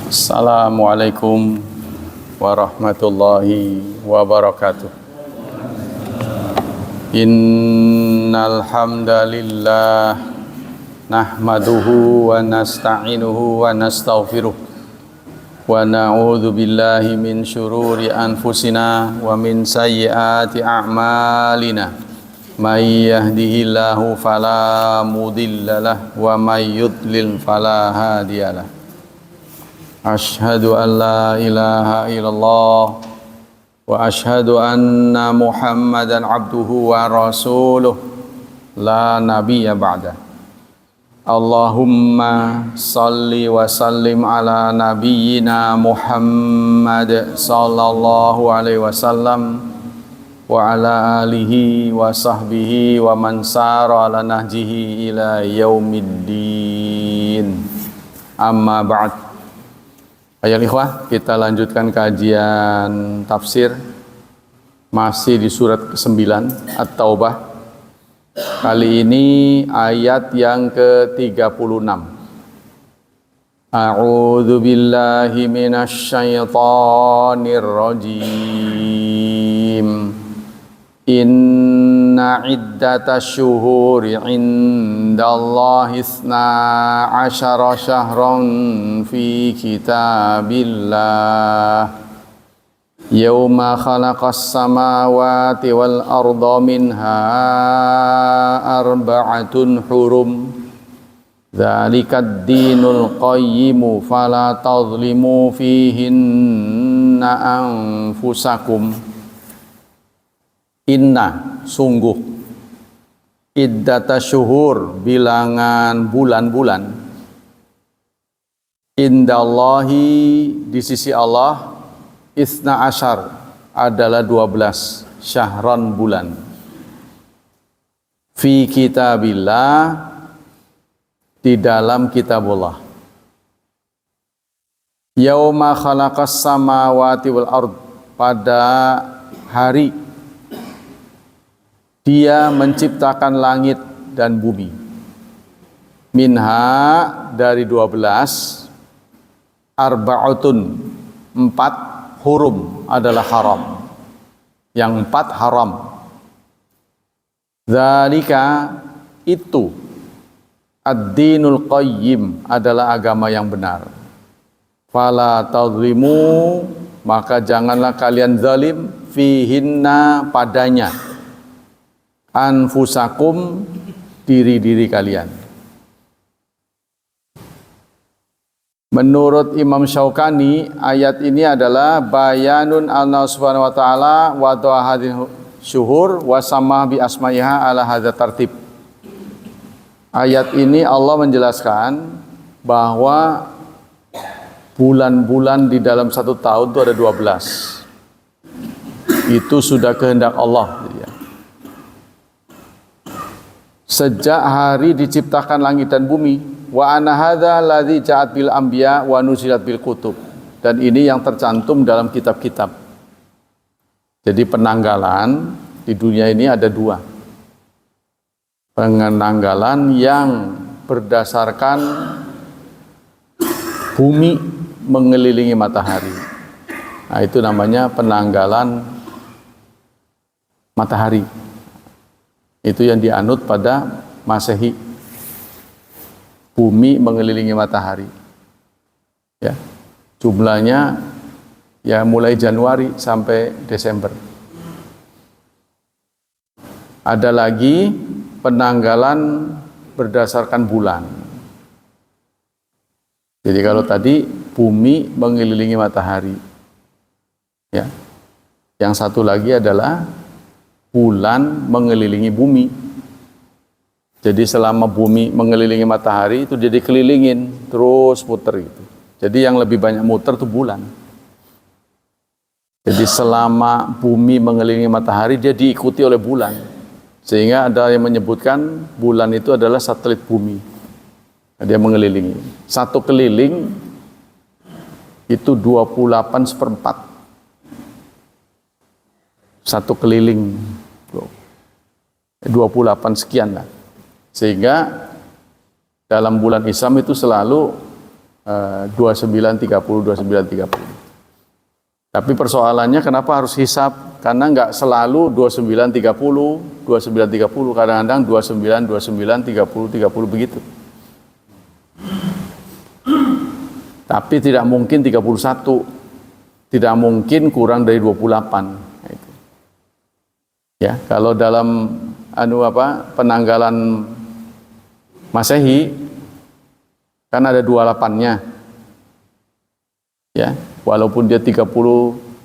Assalamualaikum warahmatullahi wabarakatuh. Innal hamdalillah nahmaduhu wa nasta'inuhu wa nastaghfiruh wa na'udzu billahi min syururi anfusina wa min sayyiati a'malina. May yahdihillahu fala mudhillalah wa may yudlil fala hadiyalah. Ashhadu an la ilaha illallah wa ashhadu anna Muhammadan abduhu wa rasuluh la nabiyya ba'da. Allahumma salli wa sallim ala nabiyyina Muhammad sallallahu alaihi wasallam wa ala alihi wa sahbihi wa man sara ala nahjihi ila yaumiddin. Amma ba'd. Ayol ikhwah, kita lanjutkan kajian tafsir masih di surat ke-9 At-Taubah. Kali ini ayat yang ke-36. A'udzu billahi minasy syaithanir rajim. Inna iddatash syuhuri indallahi 12 syahran fi kitabillah yauma khalaqas samawati wal arda minha arba'atun hurum dzalikad dinul qayyimu fala tadhlimu fihinna anfusakum. Inna, sungguh, iddata syuhur, bilangan bulan-bulan, indallahi, di sisi Allah, 12 adalah 12 syahran bulan. Fi kitabillah, di dalam kitabullah. Yauma khalaqas samawati wal ard, pada hari Dia menciptakan langit dan bumi. Minha, dari 12, arba'utun, 4, hurum, adalah haram. Yang 4 haram. Dzalika, itu, ad-dinul qayyim, adalah agama yang benar. Fala tadhlimu, maka janganlah kalian zalim, fihinna, padanya, anfusakum, diri-diri kalian. Menurut Imam Syaukani, ayat ini adalah bayanun Allah subhanahu wa ta'ala wa hadhihi syuhur wa sama bi asma'iha ala hadza tartib. Ayat ini Allah menjelaskan bahwa bulan-bulan di dalam satu tahun itu ada 12. Itu sudah kehendak Allah. Sejak hari diciptakan langit dan bumi, wa anna hadza ladzi ja'at bil anbiya wa nuzilat bil kutub, dan ini yang tercantum dalam kitab-kitab. Jadi penanggalan di dunia ini ada 2. Penanggalan yang berdasarkan bumi mengelilingi matahari. Nah, itu namanya penanggalan matahari. Itu yang dianut pada Masehi, bumi mengelilingi matahari. Ya, jumlahnya ya mulai Januari sampai Desember. Ada lagi penanggalan berdasarkan bulan. Jadi kalau tadi bumi mengelilingi matahari, ya, yang satu lagi adalah bulan mengelilingi bumi. Jadi selama bumi mengelilingi matahari itu dia dikelilingin terus muter gitu. Jadi yang lebih banyak muter itu bulan. Jadi selama bumi mengelilingi matahari dia diikuti oleh bulan. Sehingga ada yang menyebutkan bulan itu adalah satelit bumi. Dia mengelilingi. Satu keliling itu 28/4. Satu keliling 28 sekian lah. Sehingga dalam bulan Islam itu selalu 29, 30, 29, 30. Tapi persoalannya kenapa harus hisab? Karena nggak selalu 29, 30, 29, 30. Kadang-kadang 29, 29, 30, 30 begitu. Tapi tidak mungkin 31. Tidak mungkin kurang dari 28. Itu. Ya, kalau dalam penanggalan Masehi kan ada 28-nya. Ya, walaupun dia 30,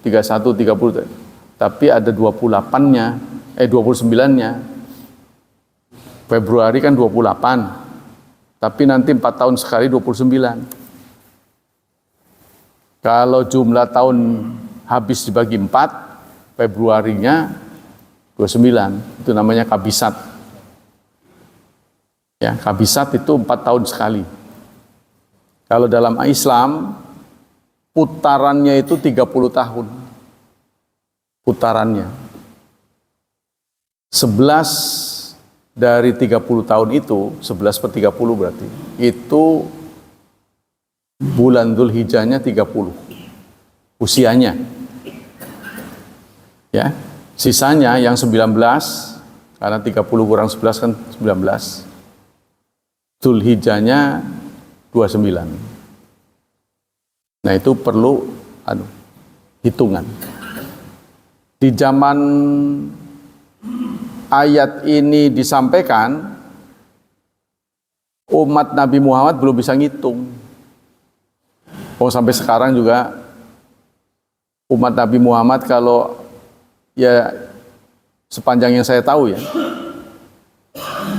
31, 30, tapi ada 28-nya, 29-nya. Februari kan 28. Tapi nanti 4 tahun sekali 29. Kalau jumlah tahun habis dibagi 4, Februarinya 29. Itu namanya kabisat. Ya, kabisat itu 4 tahun sekali. Kalau dalam Islam, putarannya itu 30 tahun. Putarannya. 11 dari 30 tahun itu, 11 per 30 berarti, itu bulan Dzulhijjahnya 30. Usianya. Ya, sisanya yang 19, karena 30 kurang 11 kan 19. Dzulhijjahnya 29. Nah, itu perlu hitungan. Di zaman ayat ini disampaikan, umat Nabi Muhammad belum bisa ngitung. Sampai sekarang juga umat Nabi Muhammad kalau ya sepanjang yang saya tahu ya,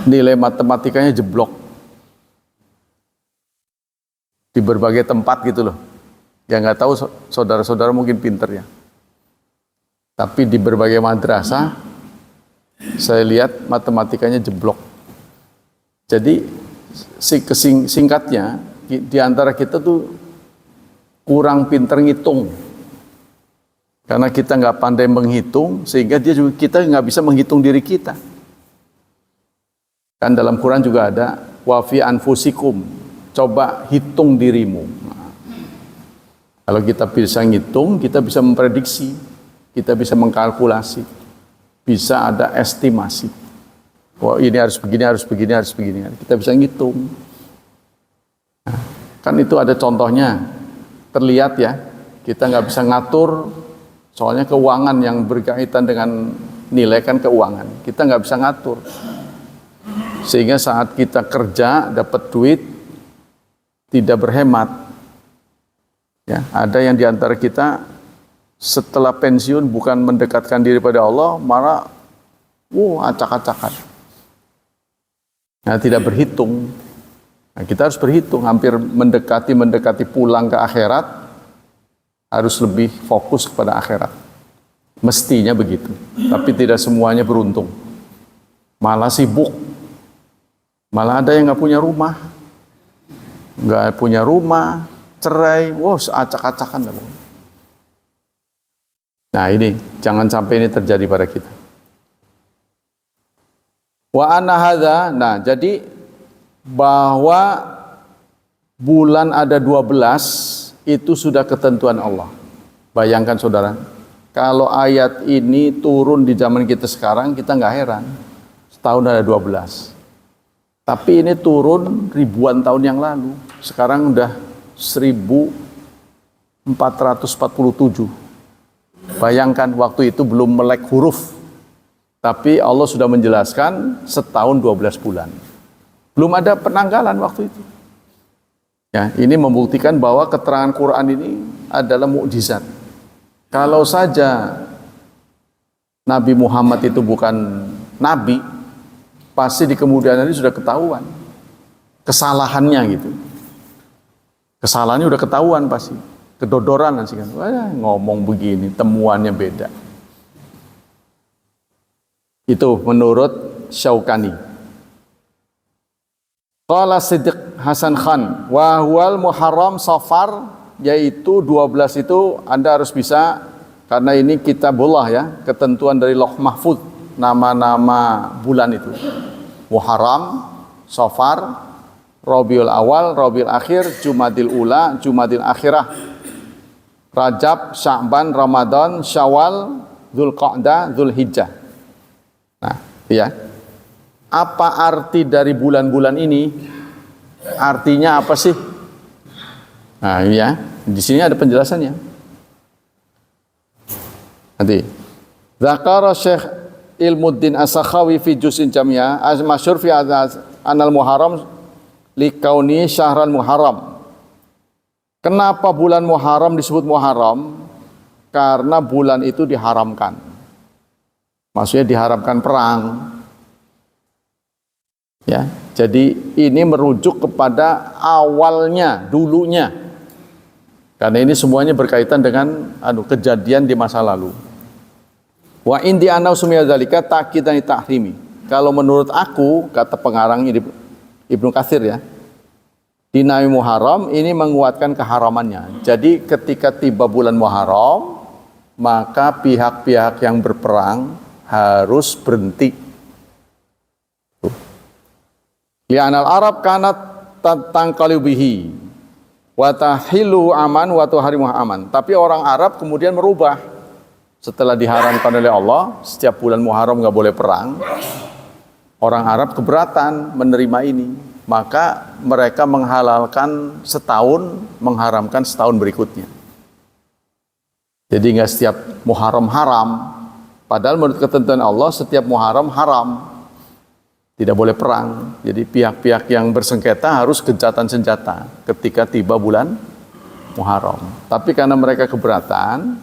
nilai matematikanya jeblok. Di berbagai tempat gitu loh. Yang nggak tahu saudara-saudara mungkin pinter ya. Tapi di berbagai madrasah saya lihat matematikanya jeblok. Jadi singkatnya di antara kita tuh kurang pinter ngitung. Karena kita nggak pandai menghitung, sehingga kita nggak bisa menghitung diri kita. Kan dalam Quran juga ada wa fi anfusikum. Coba hitung dirimu. Nah, kalau kita bisa ngitung, kita bisa memprediksi, kita bisa mengkalkulasi, bisa ada estimasi. Wah, ini harus begini, harus begini, harus begini. Kita bisa ngitung. Nah, kan itu ada contohnya, terlihat ya. Kita nggak bisa ngatur, soalnya keuangan yang berkaitan dengan nilai kan keuangan. Kita nggak bisa ngatur. Sehingga saat kita kerja, dapat duit, tidak berhemat. Ya, ada yang diantara kita setelah pensiun bukan mendekatkan diri pada Allah, malah acak-acakan. Nah, tidak berhitung. Nah, kita harus berhitung, hampir mendekati pulang ke akhirat, harus lebih fokus kepada akhirat. Mestinya begitu. Tapi tidak semuanya beruntung. Malah sibuk. Malah ada yang nggak punya rumah. Nggak punya rumah, cerai, acak-acakan. Nah, ini jangan sampai ini terjadi pada kita. Wa anna hadza, nah jadi bahwa bulan ada 12 itu sudah ketentuan Allah. Bayangkan saudara, kalau ayat ini turun di zaman kita sekarang, kita nggak heran. Setahun ada 12. Tapi ini turun ribuan tahun yang lalu. Sekarang udah 1447. Bayangkan waktu itu belum melek huruf. Tapi Allah sudah menjelaskan setahun 12 bulan. Belum ada penanggalan waktu itu. Ya, ini membuktikan bahwa keterangan Quran ini adalah mukjizat. Kalau saja Nabi Muhammad itu bukan nabi, pasti di kemudian hari sudah ketahuan kesalahannya gitu. Kesalahannya udah ketahuan pasti. Kedodoran sih kan. Ngomong begini, temuannya beda. Itu menurut Syaukani. Qala Siddiq Hasan Khan, wa huwal Muharram Safar, yaitu 12 itu Anda harus bisa, karena ini kitabullah ya, ketentuan dari Lauh Mahfuz, nama-nama bulan itu. Muharram, Safar, Rabiul Awal, Rabiul Akhir, Jumadil Ula, Jumadil Akhirah, Rajab, Sya'ban, Ramadan, Syawal, Dzulqa'dah, Dzulhijjah. Nah, ya. Apa arti dari bulan-bulan ini? Artinya apa sih? Nah, ya. Di sini ada penjelasannya. Nanti. Zakara Syekh Ilmuddin As-Sakhawi fi Juz'in Jamiyah az-masyhur fi anal Muharram likauni syahran Muharram. Kenapa bulan Muharram disebut Muharram? Karena bulan itu diharamkan. Maksudnya diharamkan perang. Ya, jadi ini merujuk kepada awalnya, dulunya. Karena ini semuanya berkaitan dengan kejadian di masa lalu. Wa indi anau sumia zalika ta'kidan tahrimi. Kalau menurut aku, kata pengarang Ibnu Katsir ya, dinai Muharram ini menguatkan keharamannya. Jadi ketika tiba bulan Muharram, maka pihak-pihak yang berperang harus berhenti. Li'anal Arab kanat tangqalu bihi wa tahilu aman wa tuharimu aman. Tapi orang Arab kemudian merubah. Setelah diharamkan oleh Allah, setiap bulan Muharram nggak boleh perang. Orang Arab keberatan menerima ini. Maka mereka menghalalkan setahun, mengharamkan setahun berikutnya. Jadi nggak setiap Muharram haram. Padahal menurut ketentuan Allah, setiap Muharram haram. Tidak boleh perang. Jadi pihak-pihak yang bersengketa harus gencatan senjata ketika tiba bulan Muharram. Tapi karena mereka keberatan,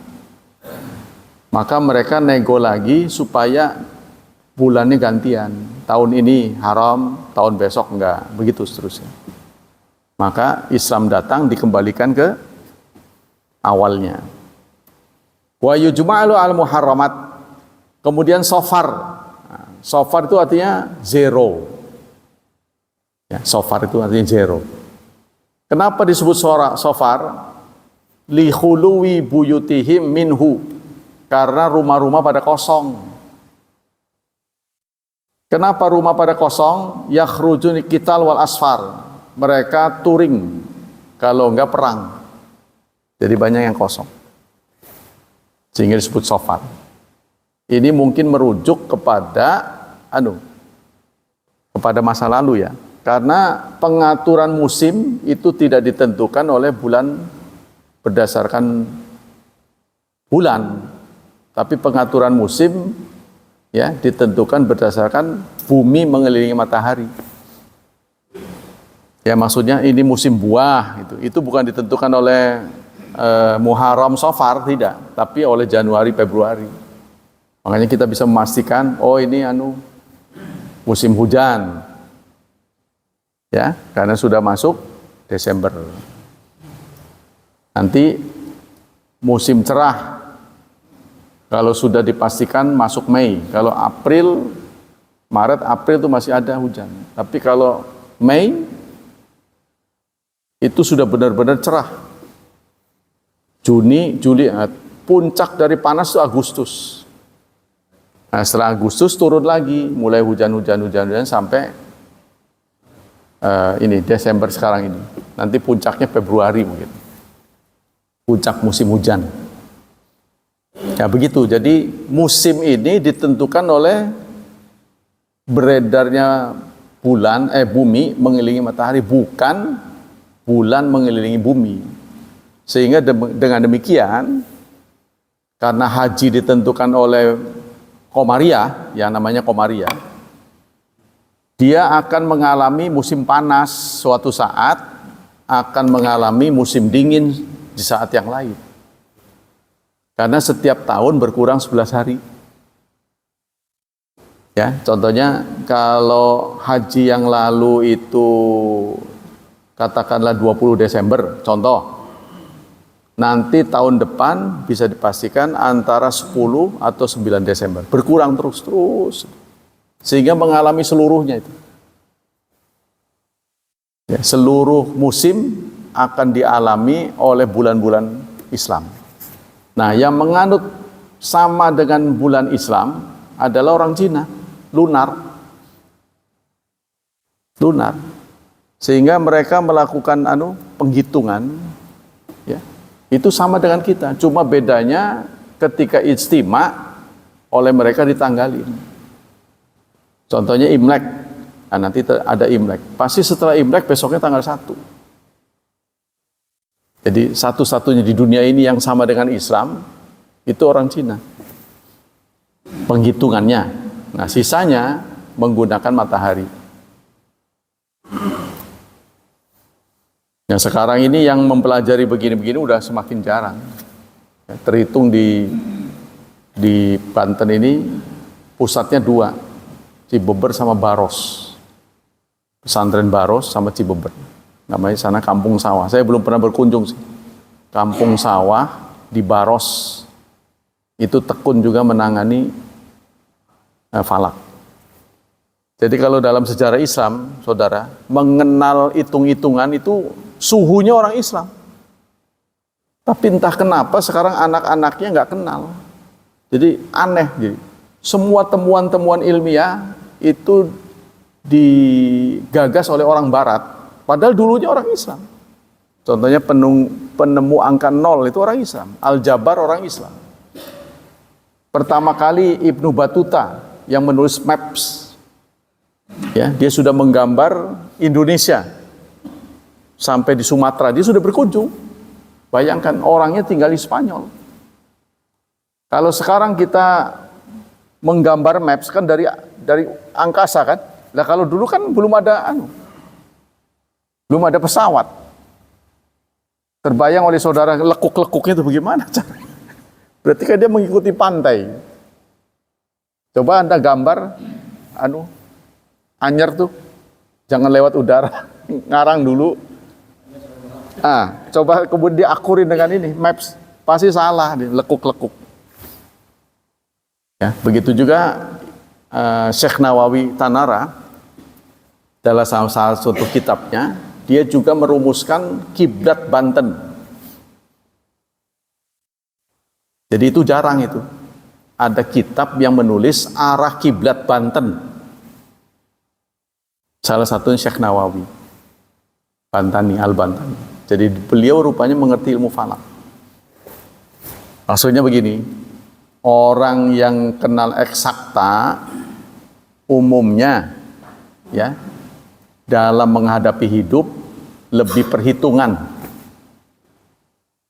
maka mereka nego lagi supaya bulannya gantian. Tahun ini haram, tahun besok enggak. Begitu seterusnya. Maka Islam datang dikembalikan ke awalnya. Wa yujma'alu al-muharramat. Kemudian Safar. Safar itu artinya zero. Ya, Safar itu artinya zero. Kenapa disebut Safar? Li khuluwi buyutihim minhu. Karena rumah-rumah pada kosong. Kenapa rumah pada kosong? Yakhrujun qital wal asfar. Mereka touring. Kalau enggak perang. Jadi banyak yang kosong. Sehingga disebut Safar. Ini mungkin merujuk kepada masa lalu ya. Karena pengaturan musim itu tidak ditentukan oleh bulan berdasarkan bulan, tapi pengaturan musim ya ditentukan berdasarkan bumi mengelilingi matahari. Ya maksudnya ini musim buah itu bukan ditentukan oleh Muharram Safar tidak, tapi oleh Januari Februari. Makanya kita bisa memastikan, oh ini musim hujan, ya, karena sudah masuk Desember. Nanti musim cerah, kalau sudah dipastikan masuk Mei. Kalau Maret, April itu masih ada hujan. Tapi kalau Mei, itu sudah benar-benar cerah. Juni, Juli, puncak dari panas itu Agustus. Nah, setelah Agustus turun lagi, mulai hujan sampai Desember sekarang ini. Nanti puncaknya Februari mungkin. Puncak musim hujan. Ya begitu. Jadi musim ini ditentukan oleh beredarnya bumi mengelilingi matahari, bukan bulan mengelilingi bumi. Sehingga dengan demikian, karena haji ditentukan oleh Komariah, yang namanya Komariah, dia akan mengalami musim panas suatu saat, akan mengalami musim dingin di saat yang lain. Karena setiap tahun berkurang 11 hari. Ya, contohnya kalau haji yang lalu itu katakanlah 20 Desember, contoh. Nanti tahun depan bisa dipastikan antara 10 atau 9 Desember. Berkurang terus. Sehingga mengalami seluruhnya itu. Ya, seluruh musim akan dialami oleh bulan-bulan Islam. Nah, yang menganut sama dengan bulan Islam adalah orang Cina, lunar. Sehingga mereka melakukan penghitungan, ya. Itu sama dengan kita, cuma bedanya ketika ijtima oleh mereka ditanggalin. Contohnya Imlek. Nah, nanti ada Imlek. Pasti setelah Imlek besoknya tanggal 1. Jadi satu-satunya di dunia ini yang sama dengan Islam itu orang Cina. Penghitungannya. Nah, sisanya menggunakan matahari. Yang sekarang ini yang mempelajari begini-begini udah semakin jarang. Ya, terhitung di Banten ini pusatnya 2, Cibeber sama Baros. Pesantren Baros sama Cibeber. Namanya sana Kampung Sawah. Saya belum pernah berkunjung sih. Kampung Sawah di Baros. Itu tekun juga menangani falak. Jadi kalau dalam sejarah Islam, saudara, mengenal hitung-hitungan itu suhunya orang Islam. Tapi entah kenapa sekarang anak-anaknya nggak kenal. Jadi aneh. Jadi, semua temuan-temuan ilmiah itu digagas oleh orang Barat, padahal dulunya orang Islam. Contohnya penemu angka 0 itu orang Islam. Aljabar orang Islam. Pertama kali Ibnu Battuta yang menulis maps, ya, dia sudah menggambar Indonesia sampai di Sumatera, dia sudah berkunjung. Bayangkan orangnya tinggal di Spanyol. Kalau sekarang kita menggambar maps kan dari angkasa kan. Nah, kalau dulu kan belum ada pesawat. Terbayang oleh saudara lekuk-lekuknya itu bagaimana caranya? Berarti kan dia mengikuti pantai. Coba Anda gambar Anyer tuh, jangan lewat udara, ngarang dulu. Coba kemudian diakurin dengan ini maps, pasti salah, lekuk-lekuk. Ya, begitu juga Syekh Nawawi Tanara dalam salah satu kitabnya, dia juga merumuskan kiblat Banten. Jadi itu jarang itu. Ada kitab yang menulis arah kiblat Banten. Salah satunya Syekh Nawawi Bantani, Al-Bantani. Jadi beliau rupanya mengerti ilmu falak. Maksudnya begini, orang yang kenal eksakta umumnya, ya, dalam menghadapi hidup lebih perhitungan.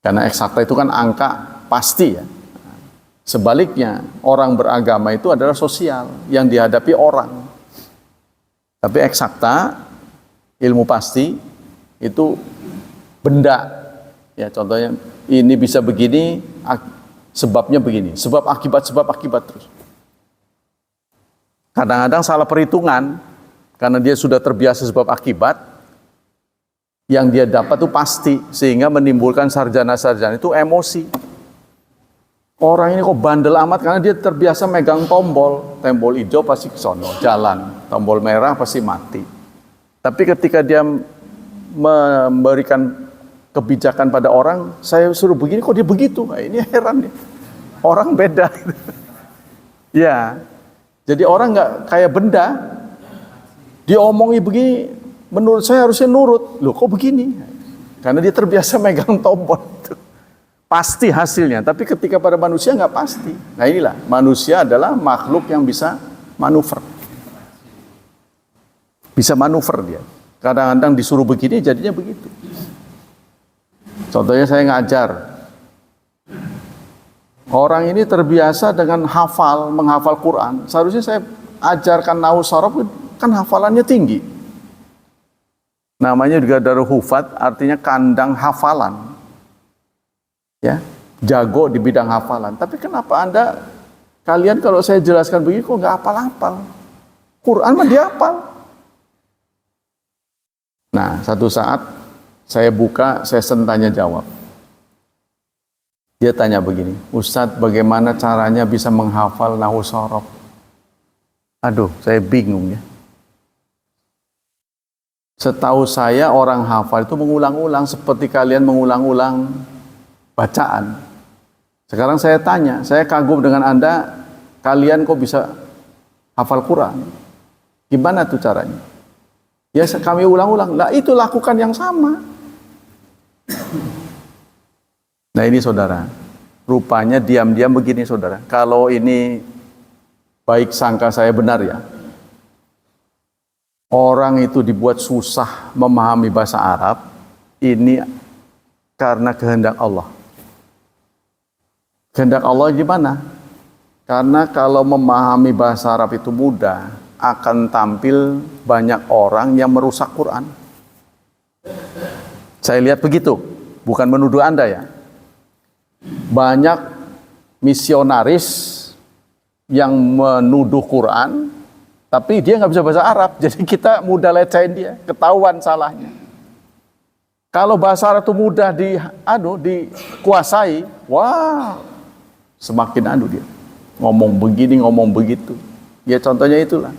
Karena eksakta itu kan angka pasti, ya. Sebaliknya, orang beragama itu adalah sosial yang dihadapi orang. Tapi eksakta, ilmu pasti itu benda. Ya, contohnya ini bisa begini, sebabnya begini. Sebab akibat terus. Kadang-kadang salah perhitungan karena dia sudah terbiasa sebab akibat, yang dia dapat itu pasti, sehingga menimbulkan sarjana-sarjana itu emosi. Orang ini kok bandel amat karena dia terbiasa megang tombol hijau pasti ke sono, jalan, tombol merah pasti mati. Tapi ketika dia memberikan kebijakan pada orang, saya suruh begini kok dia begitu. Nah, ini heran nih. Orang beda. Ya. Jadi orang nggak kayak benda. Dia omongi begini, menurut saya harusnya nurut. Loh kok begini? Karena dia terbiasa megang tombol itu. Pasti hasilnya, tapi ketika pada manusia nggak pasti. Nah inilah, manusia adalah makhluk yang bisa manuver. Bisa manuver dia. Kadang-kadang disuruh begini, jadinya begitu. Contohnya saya ngajar. Orang ini terbiasa dengan menghafal Quran. Seharusnya saya ajarkan nahwu sharaf, kan hafalannya tinggi. Namanya juga darul hufat, artinya kandang hafalan. Ya, jago di bidang hafalan. Tapi kenapa kalian kalau saya jelaskan begini kok nggak hafal-hafal? Quran mah dia hafal. Nah, satu saat saya buka sesi tanya jawab. Dia tanya begini, Ustadz, bagaimana caranya bisa menghafal nahwu sharaf? Aduh, saya bingung ya. Setahu saya orang hafal itu mengulang-ulang seperti kalian mengulang-ulang bacaan. Sekarang saya tanya, saya kagum dengan Anda, kalian kok bisa hafal Quran? Gimana tuh caranya? Ya kami ulang-ulang, lah itu lakukan yang sama. Nah ini saudara, rupanya diam-diam begini saudara. Kalau ini baik sangka saya benar ya, orang itu dibuat susah memahami bahasa Arab, ini karena kehendak Allah. Kehendak Allah gimana? Karena kalau memahami bahasa Arab itu mudah, akan tampil banyak orang yang merusak Quran. Saya lihat begitu, bukan menuduh Anda ya. Banyak misionaris yang menuduh Quran, tapi dia nggak bisa bahasa Arab, jadi kita mudah lecehin dia, ketahuan salahnya. Kalau bahasa Arab itu mudah dikuasai, wah, semakin dia. Ngomong begini, ngomong begitu. Ya contohnya itulah.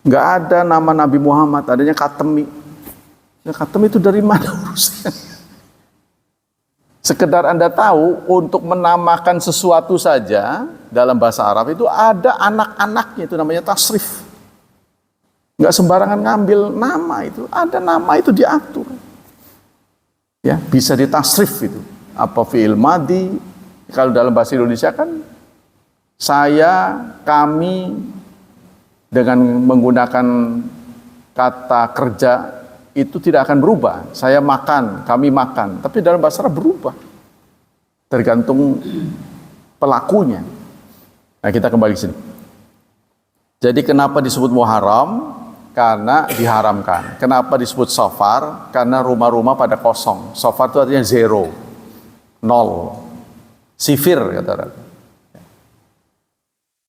Nggak ada nama Nabi Muhammad, adanya Khatemi. Ya, Khatemi itu dari mana urusan? Sekedar Anda tahu, untuk menamakan sesuatu saja dalam bahasa Arab itu ada anak-anaknya, itu namanya tasrif. Nggak sembarangan ngambil nama itu, ada nama itu diatur. Ya, bisa ditasrif itu. Apa fi'il madhi, kalau dalam bahasa Indonesia kan saya, kami, dengan menggunakan kata kerja itu tidak akan berubah. Saya makan, kami makan. Tapi dalam bahasa Arab berubah. Tergantung pelakunya. Nah kita kembali ke sini. Jadi kenapa disebut Muharram? Karena diharamkan. Kenapa disebut Safar? Karena rumah-rumah pada kosong. Safar itu artinya zero, nol. Sifir kata orang.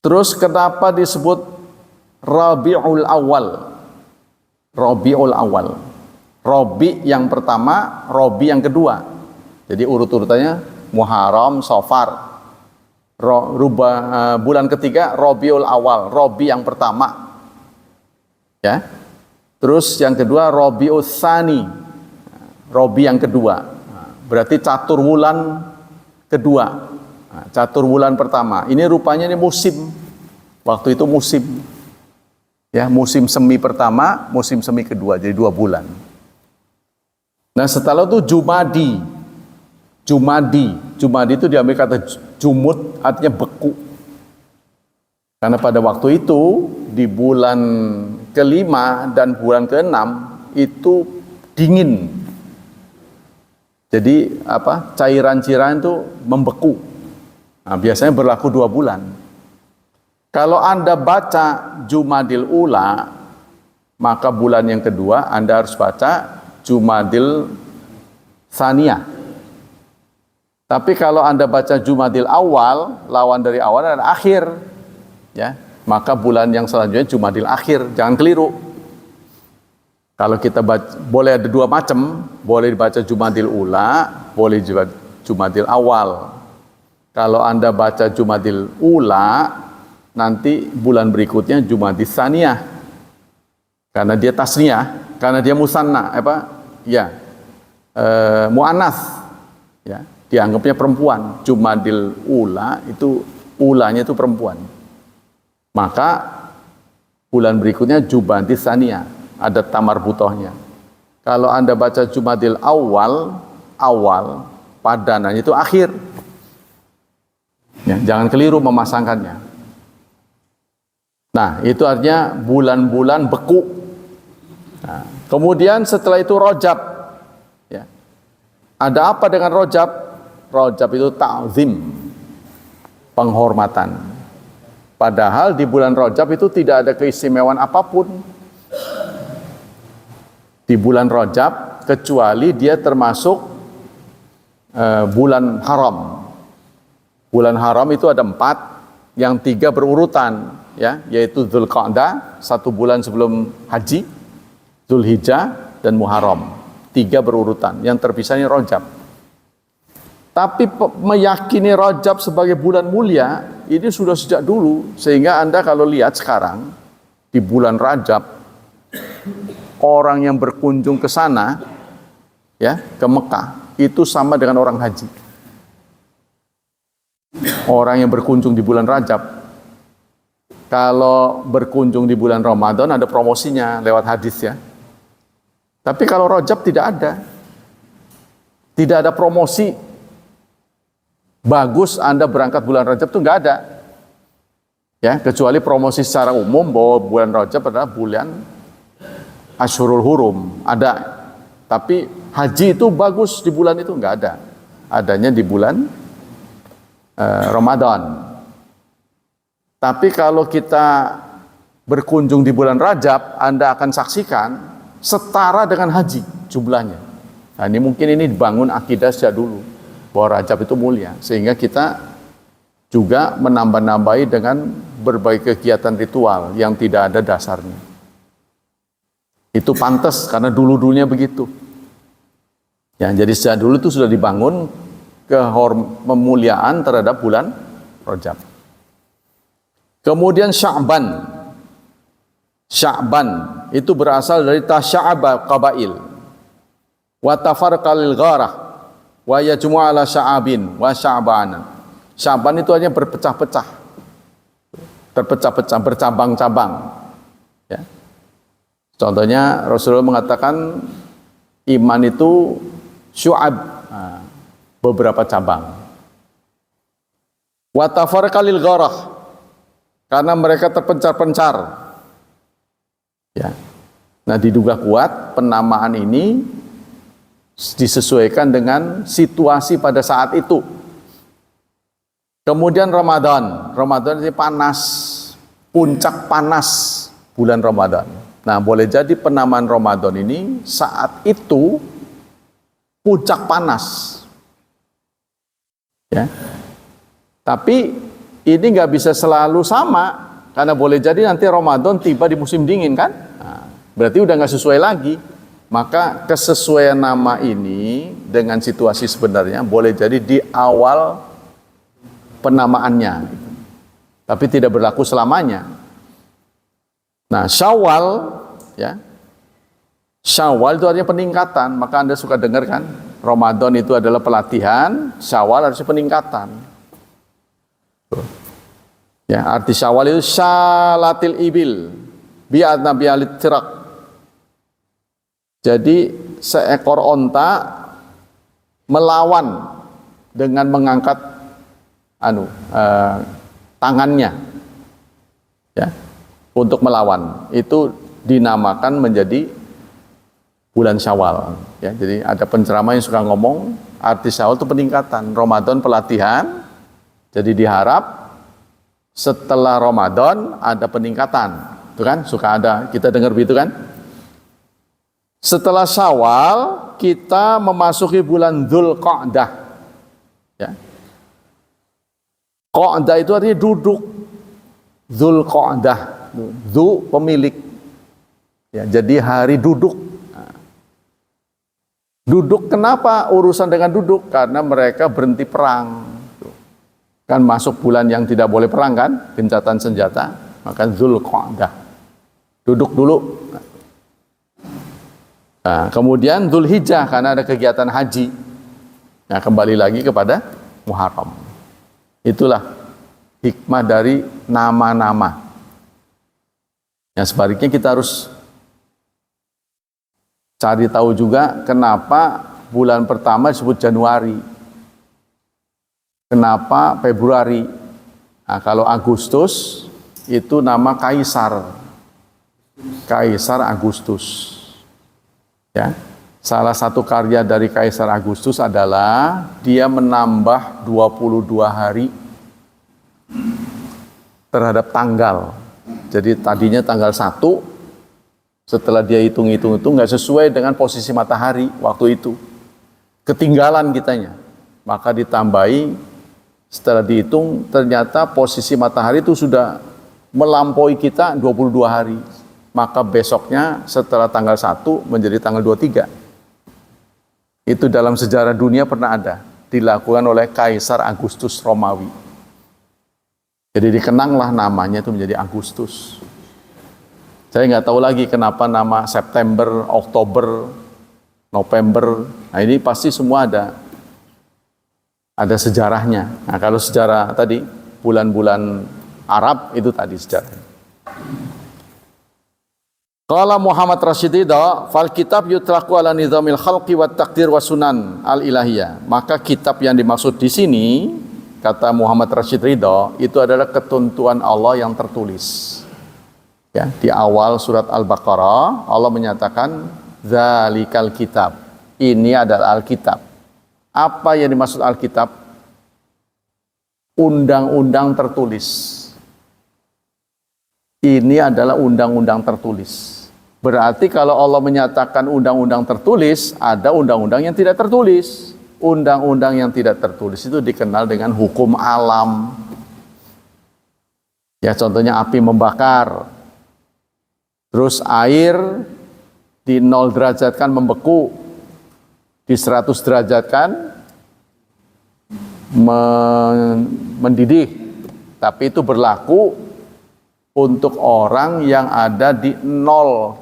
Terus kenapa disebut Rabiul Awal? Rabiul Awal. Rabi yang pertama, Rabi yang kedua. Jadi urut-urutannya Muharram, Safar. Bulan ketiga Rabiul Awal, Rabi yang pertama. Ya. Terus yang kedua Rabiul Tsani. Rabi yang kedua. Berarti catur wulan kedua. Catur wulan pertama. Ini rupanya ini musim. Waktu itu musim. Ya, musim semi pertama, musim semi kedua, jadi 2 bulan. Nah, setelah itu Jumadi. Jumadi itu diambil kata jumud, artinya beku. Karena pada waktu itu di bulan ke-5 dan bulan ke-6 itu dingin. Jadi cairan-cairan itu membeku. Nah, biasanya berlaku 2 bulan. Kalau Anda baca Jumadil Ula, maka bulan yang kedua Anda harus baca Jumadil Tsaniyah. Tapi kalau Anda baca Jumadil Awal, lawan dari awal adalah akhir. Ya, maka bulan yang selanjutnya Jumadil Akhir, jangan keliru. Kalau kita baca, boleh ada 2 macam, boleh dibaca Jumadil Ula, boleh juga Jumadil Awal. Kalau Anda baca Jumadil Ula, nanti bulan berikutnya Jumadil Tsaniyah. Karena dia tasniyah, karena dia musanna, mu'anats. Ya, dianggapnya perempuan. Jumadil Ula itu ulanya itu perempuan. Maka bulan berikutnya Jumadil Tsaniyah, ada tamar butohnya. Kalau Anda baca Jumadil awal padanannya itu akhir. Ya, jangan keliru memasangkannya. Nah, itu artinya bulan-bulan beku. Nah, kemudian setelah itu Rajab. Ya. Ada apa dengan Rajab? Rajab itu ta'zim, penghormatan. Padahal di bulan Rajab itu tidak ada keistimewaan apapun. Di bulan Rajab, kecuali dia termasuk bulan haram. Bulan haram itu ada 4, yang 3 berurutan. Ya, yaitu Dzulqa'dah, 1 bulan sebelum haji, Dzulhijjah dan Muharram. 3 berurutan, yang terpisahnya Rajab. Tapi meyakini Rajab sebagai bulan mulia ini sudah sejak dulu, sehingga Anda kalau lihat sekarang di bulan Rajab, orang yang berkunjung ke sana, ya, ke Mekah, itu sama dengan orang haji. Orang yang berkunjung di bulan Rajab kalau berkunjung di bulan Ramadan ada promosinya lewat hadis ya. Tapi kalau Rajab tidak ada. Tidak ada promosi. Bagus Anda berangkat bulan Rajab itu nggak ada. Ya, kecuali promosi secara umum bahwa bulan Rajab adalah bulan Ashurul Hurum. Ada. Tapi haji itu bagus di bulan itu nggak ada. Adanya di bulan Ramadan. Tapi kalau kita berkunjung di bulan Rajab, Anda akan saksikan setara dengan haji jumlahnya. Nah, ini dibangun akidah sejak dulu bahwa Rajab itu mulia, sehingga kita juga menambah-nambahi dengan berbagai kegiatan ritual yang tidak ada dasarnya. Itu pantas karena dulu-dulunya begitu. Ya, jadi sejak dulu itu sudah dibangun kemuliaan terhadap bulan Rajab. Kemudian Sya'ban. Sya'ban itu berasal dari tasya'aba qabail. Wa tafarqalil gharah wa yajmu' ala sya'abin wa sya'bana. Sya'ban itu hanya berpecah-pecah. Terpecah-pecah, bercabang-cabang. Ya. Contohnya Rasulullah mengatakan iman itu syu'ab, beberapa cabang. Wa tafarqalil gharah, karena mereka terpencar-pencar. Ya. Nah, diduga kuat penamaan ini disesuaikan dengan situasi pada saat itu. Kemudian Ramadan. Ramadan ini panas, puncak panas bulan Ramadan. Nah, boleh jadi penamaan Ramadan ini saat itu puncak panas. Ya. Tapi ini nggak bisa selalu sama, karena boleh jadi nanti Ramadan tiba di musim dingin kan? Nah, berarti udah nggak sesuai lagi. Maka kesesuaian nama ini dengan situasi sebenarnya boleh jadi di awal penamaannya, tapi tidak berlaku selamanya. Nah, Syawal, ya, Syawal itu artinya peningkatan. Maka Anda suka dengar kan? Ramadan itu adalah pelatihan, Syawal harusnya peningkatan. Ya, arti Syawal itu syalatil ibil bi'at nabi alit tirak. Jadi seekor onta melawan dengan mengangkat tangannya, ya, untuk melawan. Itu dinamakan menjadi bulan Syawal. Ya, jadi ada penceramah yang suka ngomong arti Syawal itu peningkatan. Ramadan pelatihan, jadi diharap setelah Ramadan ada peningkatan. Itu kan suka ada, kita dengar begitu kan? Setelah Syawal kita memasuki bulan Dzulqa'dah. Ya. Qa'dah itu artinya duduk. Dzulqa'dah, dzu pemilik. Ya, jadi hari duduk. Nah. Duduk kenapa urusan dengan duduk? Karena mereka berhenti perang. Kan masuk bulan yang tidak boleh perang kan, gencatan senjata, maka Dzulqa'dah. Duduk dulu. Nah, kemudian Dzulhijjah karena ada kegiatan haji. Nah, kembali lagi kepada Muharram. Itulah hikmah dari nama-nama. Yang sebaliknya kita harus cari tahu juga kenapa bulan pertama disebut Januari. Kenapa Februari? Nah, kalau Agustus itu nama Kaisar. Kaisar Agustus. Ya, salah satu karya dari Kaisar Agustus adalah dia menambah 22 hari terhadap tanggal. Jadi tadinya tanggal 1, setelah dia hitung-hitung itu nggak sesuai dengan posisi matahari waktu itu. Ketinggalan kitanya. Maka ditambahi, setelah dihitung ternyata posisi matahari itu sudah melampaui kita 22 hari. Maka besoknya setelah tanggal 1 menjadi tanggal 23. Itu dalam sejarah dunia pernah ada. Dilakukan oleh Kaisar Agustus Romawi. Jadi dikenanglah namanya itu menjadi Agustus. Saya nggak tahu lagi kenapa nama September, Oktober, November. Nah, ini pasti semua ada sejarahnya. Nah, kalau sejarah tadi bulan-bulan Arab itu tadi sejarah. Qala Muhammad Rashid Ridha, fal kitab yutlaqu ala nizamil khalqi wat taqdir wa sunan al ilahiyah. Maka kitab yang dimaksud di sini, kata Muhammad Rashid Ridha, itu adalah ketentuan Allah yang tertulis. Ya, di awal surat Al-Baqarah Allah menyatakan zalikal kitab. Ini adalah Alkitab. Apa yang dimaksud Alkitab? Undang-undang tertulis. Ini adalah undang-undang tertulis. Berarti kalau Allah menyatakan undang-undang tertulis, ada undang-undang yang tidak tertulis. Undang-undang yang tidak tertulis itu dikenal dengan hukum alam. Ya, contohnya api membakar. Terus air di 0 derajat kan membeku, di 100 derajat kan mendidih. Tapi itu berlaku untuk orang yang ada di 0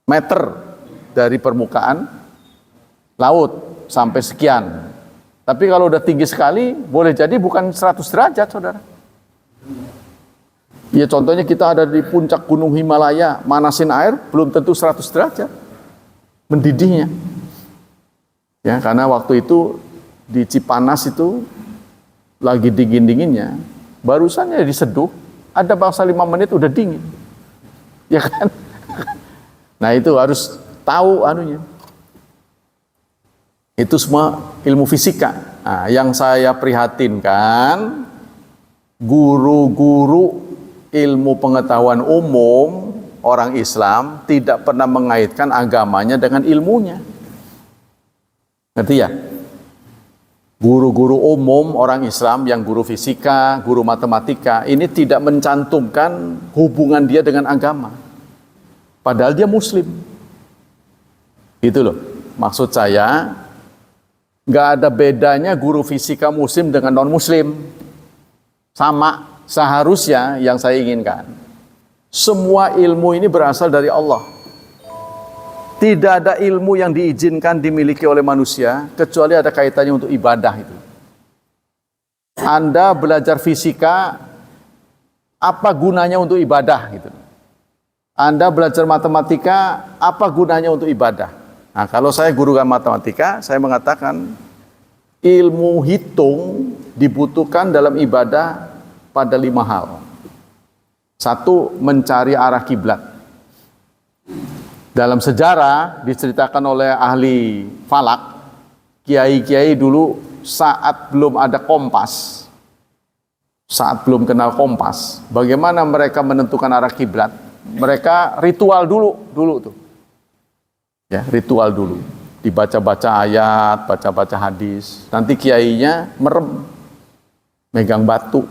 meter dari permukaan laut sampai sekian. Tapi kalau udah tinggi sekali, boleh jadi bukan 100 derajat, saudara. Ya, contohnya kita ada di puncak gunung Himalaya, manasin air belum tentu 100 derajat mendidihnya. Ya, karena waktu itu di Cipanas itu lagi dingin-dinginnya, barusan ya diseduh, ada bangsa 5 menit udah dingin. Ya kan? Nah, itu harus tahu anunya. Itu semua ilmu fisika. Nah, yang saya prihatinkan, guru-guru ilmu pengetahuan umum orang Islam tidak pernah mengaitkan agamanya dengan ilmunya. Ngerti ya? Guru-guru umum orang Islam yang guru fisika, guru matematika, ini tidak mencantumkan hubungan dia dengan agama. Padahal dia muslim. Itu loh. Maksud saya, nggak ada bedanya guru fisika muslim dengan non-muslim. Sama, seharusnya yang saya inginkan. Semua ilmu ini berasal dari Allah. Tidak ada ilmu yang diizinkan dimiliki oleh manusia kecuali ada kaitannya untuk ibadah itu. Anda belajar fisika, apa gunanya untuk ibadah gitu. Anda belajar matematika, apa gunanya untuk ibadah? Nah, kalau saya guru matematika, saya mengatakan ilmu hitung dibutuhkan dalam ibadah pada 5 hal. 1, mencari arah kiblat. Dalam sejarah diceritakan oleh ahli falak, kiai-kiai dulu saat belum ada kompas, saat belum kenal kompas, bagaimana mereka menentukan arah kiblat? Mereka ritual dulu tuh. Ya, ritual dulu. Dibaca-baca ayat, baca-baca hadis. Nanti kiainya merem, megang batu.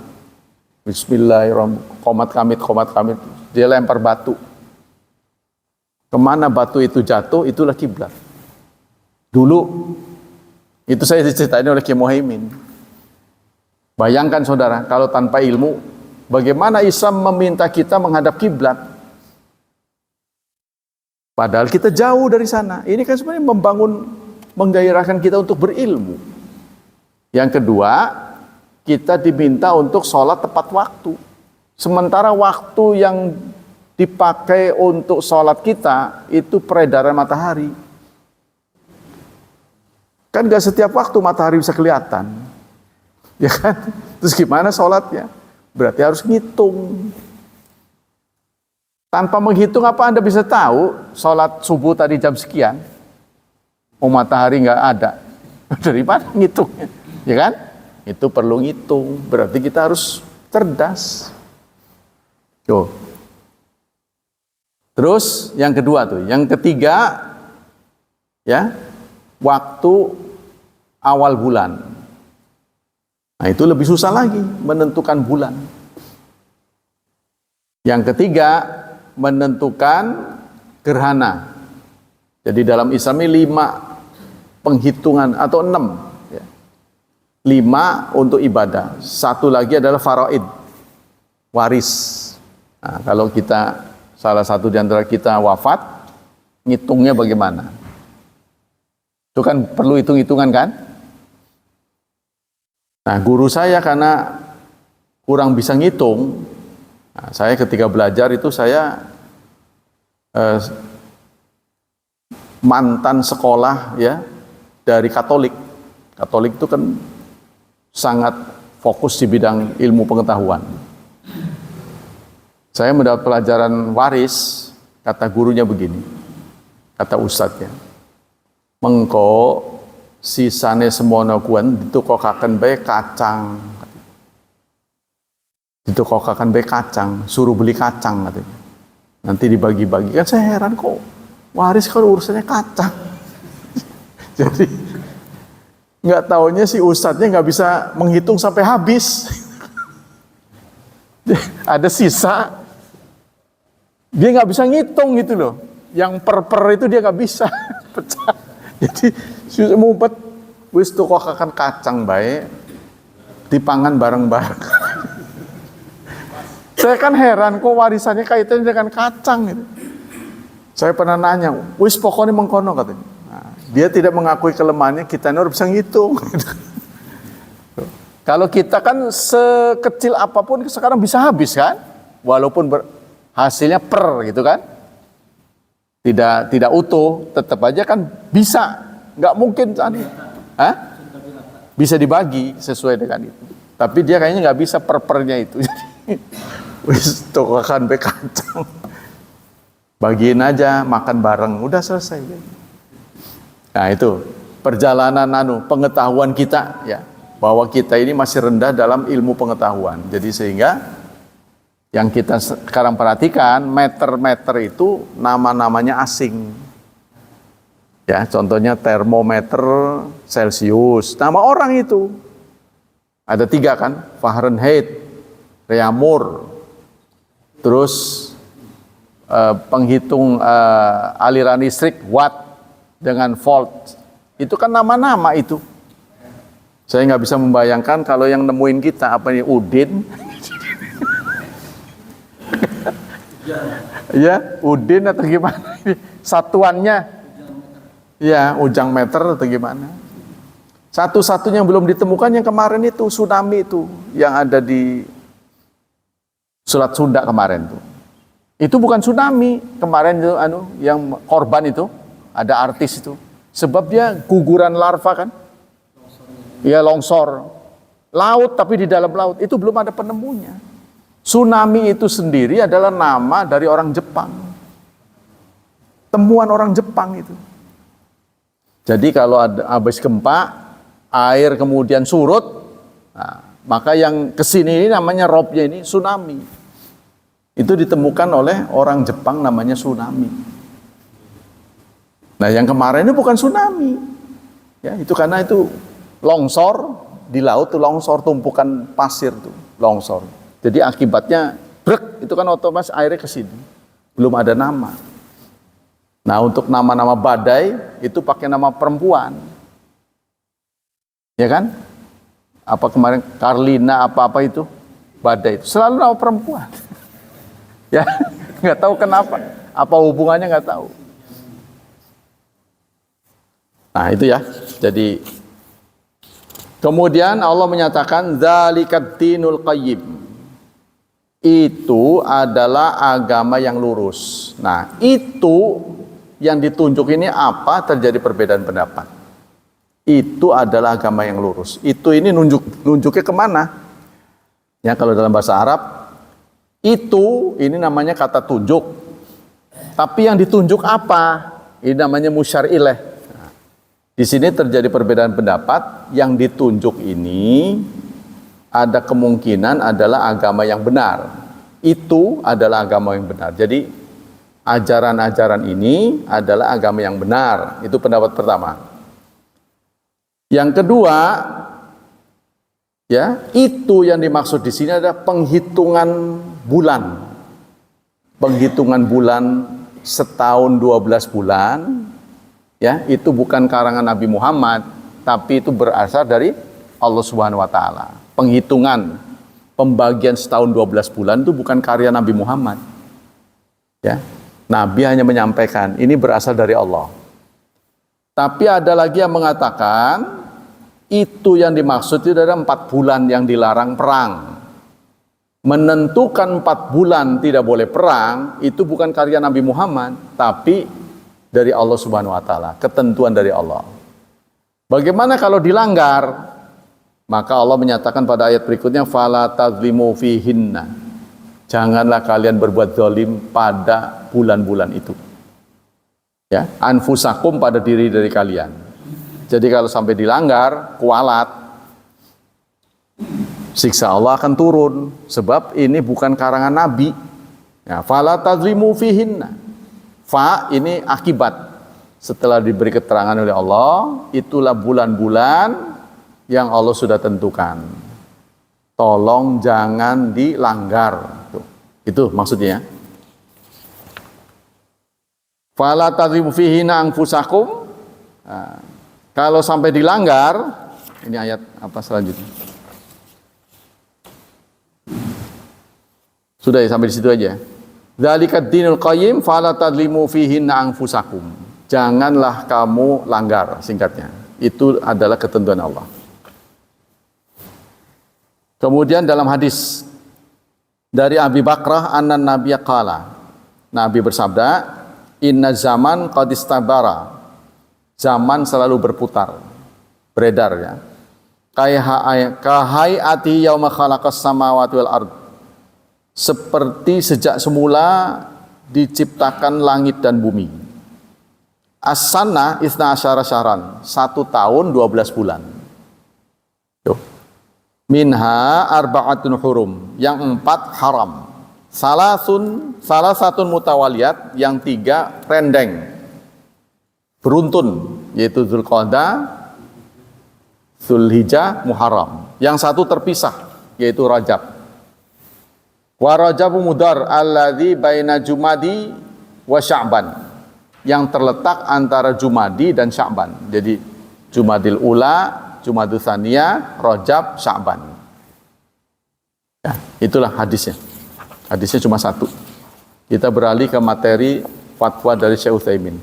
Bismillahirrahmanirrahim, komat kamit. Dia lempar batu. Kemana batu itu jatuh, itulah kiblat. Dulu, itu saya diceritain oleh Kiai Muhaimin. Bayangkan saudara, kalau tanpa ilmu, bagaimana Islam meminta kita menghadap kiblat? Padahal kita jauh dari sana. Ini kan sebenarnya menggairahkan kita untuk berilmu. Yang kedua, kita diminta untuk sholat tepat waktu. Sementara waktu yang dipakai untuk sholat kita, itu peredaran matahari. Kan gak setiap waktu matahari bisa kelihatan. Ya kan? Terus gimana sholatnya? Berarti harus ngitung. Tanpa menghitung apa Anda bisa tahu sholat subuh tadi jam sekian? Oh, matahari nggak ada. Dari mana ngitungnya? Ya kan? Itu perlu ngitung. Berarti kita harus cerdas. Tuh. Terus yang kedua tuh, yang ketiga, ya, waktu awal bulan. Nah, itu lebih susah lagi menentukan bulan. Yang ketiga, menentukan gerhana. Jadi dalam Islam ini 5 penghitungan atau 6. Ya. 5 untuk ibadah. 1 lagi adalah faraid, waris. Nah, kalau kita salah satu di antara kita wafat, ngitungnya bagaimana? Itu kan perlu hitung-hitungan kan? Nah, guru saya karena kurang bisa ngitung. Nah, saya ketika belajar itu saya mantan sekolah ya dari Katolik. Katolik itu kan sangat fokus di bidang ilmu pengetahuan. Saya mendapat pelajaran waris, kata gurunya begini, kata ustadznya, mengko sisane semono kuan ditukokaken bae kacang. Ditukokaken bae kacang, suruh beli kacang katanya. Nanti dibagi-bagi. Kan saya heran kok waris kan urusannya kacang. Jadi nggak taunya si ustadznya nggak bisa menghitung sampai habis. Ada sisa, dia nggak bisa ngitung gitu loh. Yang per itu dia nggak bisa pecah. Jadi susah mumpet, wis tukokaken kacang baik, dipangan bareng-bareng. Saya kan heran kok warisannya kaitannya dengan kacang gitu. Saya pernah nanya, wis pokoknya mengkono katanya. Nah, dia tidak mengakui kelemahannya, kita ini harus bisa ngitung. Kalau kita kan sekecil apapun sekarang bisa habis kan, walaupun hasilnya per gitu kan, tidak utuh, tetap aja kan bisa, nggak mungkin tadi, bisa dibagi sesuai dengan itu. Tapi dia kayaknya nggak bisa pernya itu. Wis tokakan be kacang, bagiin aja makan bareng, udah selesai. Nah itu perjalanan pengetahuan kita ya, bahwa kita ini masih rendah dalam ilmu pengetahuan. Jadi sehingga yang kita sekarang perhatikan meter-meter itu nama-namanya asing. Ya, contohnya termometer Celsius, nama orang itu. Ada 3 kan, Fahrenheit, Reaumur, terus penghitung aliran listrik watt dengan volt. Itu kan nama-nama itu. Saya nggak bisa membayangkan kalau yang nemuin kita apa ini Udin. Ya, Udin atau gimana? Satuannya, ya ujang meter atau gimana? Satu-satunya yang belum ditemukan yang kemarin itu tsunami itu yang ada di Selat Sunda kemarin tuh. Itu bukan tsunami kemarin itu yang korban itu ada artis itu. Sebab dia guguran larva kan? Ya longsor. Laut tapi di dalam laut itu belum ada penemunya. Tsunami itu sendiri adalah nama dari orang Jepang. Temuan orang Jepang itu. Jadi kalau ada habis gempa, air kemudian surut, nah, maka yang kesini ini namanya robnya ini tsunami. Itu ditemukan oleh orang Jepang namanya tsunami. Nah yang kemarin ini bukan tsunami. Ya, itu karena itu longsor di laut, tuh longsor tumpukan pasir tuh, longsor. Jadi akibatnya brek, itu kan otomatis airnya ke sini. Belum ada nama. Nah, untuk nama-nama badai itu pakai nama perempuan. Ya kan? Apa kemarin Carlina apa-apa itu? Badai itu selalu nama perempuan. Ya, nggak tahu kenapa. Apa hubungannya nggak tahu. Nah, itu ya. Jadi kemudian Allah menyatakan dzalikat dinul qayyim. Itu adalah agama yang lurus. Nah, itu yang ditunjuk ini apa? Terjadi perbedaan pendapat. Itu adalah agama yang lurus. Itu ini nunjuknya kemana? Ya, kalau dalam bahasa Arab, itu ini namanya kata tunjuk. Tapi yang ditunjuk apa? Ini namanya musyar ilaih. Nah, di sini terjadi perbedaan pendapat. Yang ditunjuk ini ada kemungkinan adalah agama yang benar. Itu adalah agama yang benar. Jadi ajaran-ajaran ini adalah agama yang benar. Itu pendapat pertama. Yang kedua, ya, itu yang dimaksud di sini adalah penghitungan bulan. Penghitungan bulan setahun 12 bulan, ya, itu bukan karangan Nabi Muhammad, tapi itu berasal dari Allah Subhanahu wa taala. Penghitungan pembagian setahun 12 bulan itu bukan karya Nabi Muhammad. Ya. Nabi hanya menyampaikan, ini berasal dari Allah. Tapi ada lagi yang mengatakan itu yang dimaksud itu adalah 4 bulan yang dilarang perang. menentukan 4 bulan tidak boleh perang itu bukan karya Nabi Muhammad, tapi dari Allah Subhanahu wa taala, ketentuan dari Allah. Bagaimana kalau dilanggar? Maka Allah menyatakan pada ayat berikutnya, fala tazlimu fihinna. Janganlah kalian berbuat zalim pada bulan-bulan itu. Ya, anfusakum, pada diri dari kalian. Jadi kalau sampai dilanggar, kualat, siksa Allah akan turun, sebab ini bukan karangan Nabi. Ya, fala tazlimu fihinna. Fa ini akibat. Setelah diberi keterangan oleh Allah, itulah bulan-bulan yang Allah sudah tentukan. Tolong jangan dilanggar. Tuh. Itu maksudnya. Fala tazlimu fihinna anfusakum. Nah, kalau sampai dilanggar, ini ayat apa selanjutnya? Sudah ya, sampai di situ aja. Dzalika dinul qayyim fala tadlimu fihinna anfusakum. Janganlah kamu langgar, singkatnya. Itu adalah ketentuan Allah. Kemudian dalam hadis dari Abi Bakrah annan nabiyya qala. Nabi bersabda, "Inna zaman qad istabara." Zaman selalu berputar, beredar ya. Kahayati yauma khalaqas samawati wal ard. Seperti sejak semula diciptakan langit dan bumi. As-sana isna asyara syahran, 1 tahun 12 bulan. Tuh. Minha arba'atun hurum, yang 4 haram. Salah satu mutawaliyat, yang 3 rendeng, beruntun, yaitu Dzulqa'dah, Dzulhijjah, Muharram. Yang 1 terpisah, yaitu Rajab. Wa Rajabu Mudhar alladzi baina Jumadi wa Sya'ban, yang terletak antara Jumadi dan Sya'ban. Jadi Jumadil Ula, Jumadil Tsaniyah, Rajab, Sya'ban. Ya, itulah hadisnya. Hadisnya cuma 1. Kita beralih ke materi fatwa dari Syekh Utsaimin.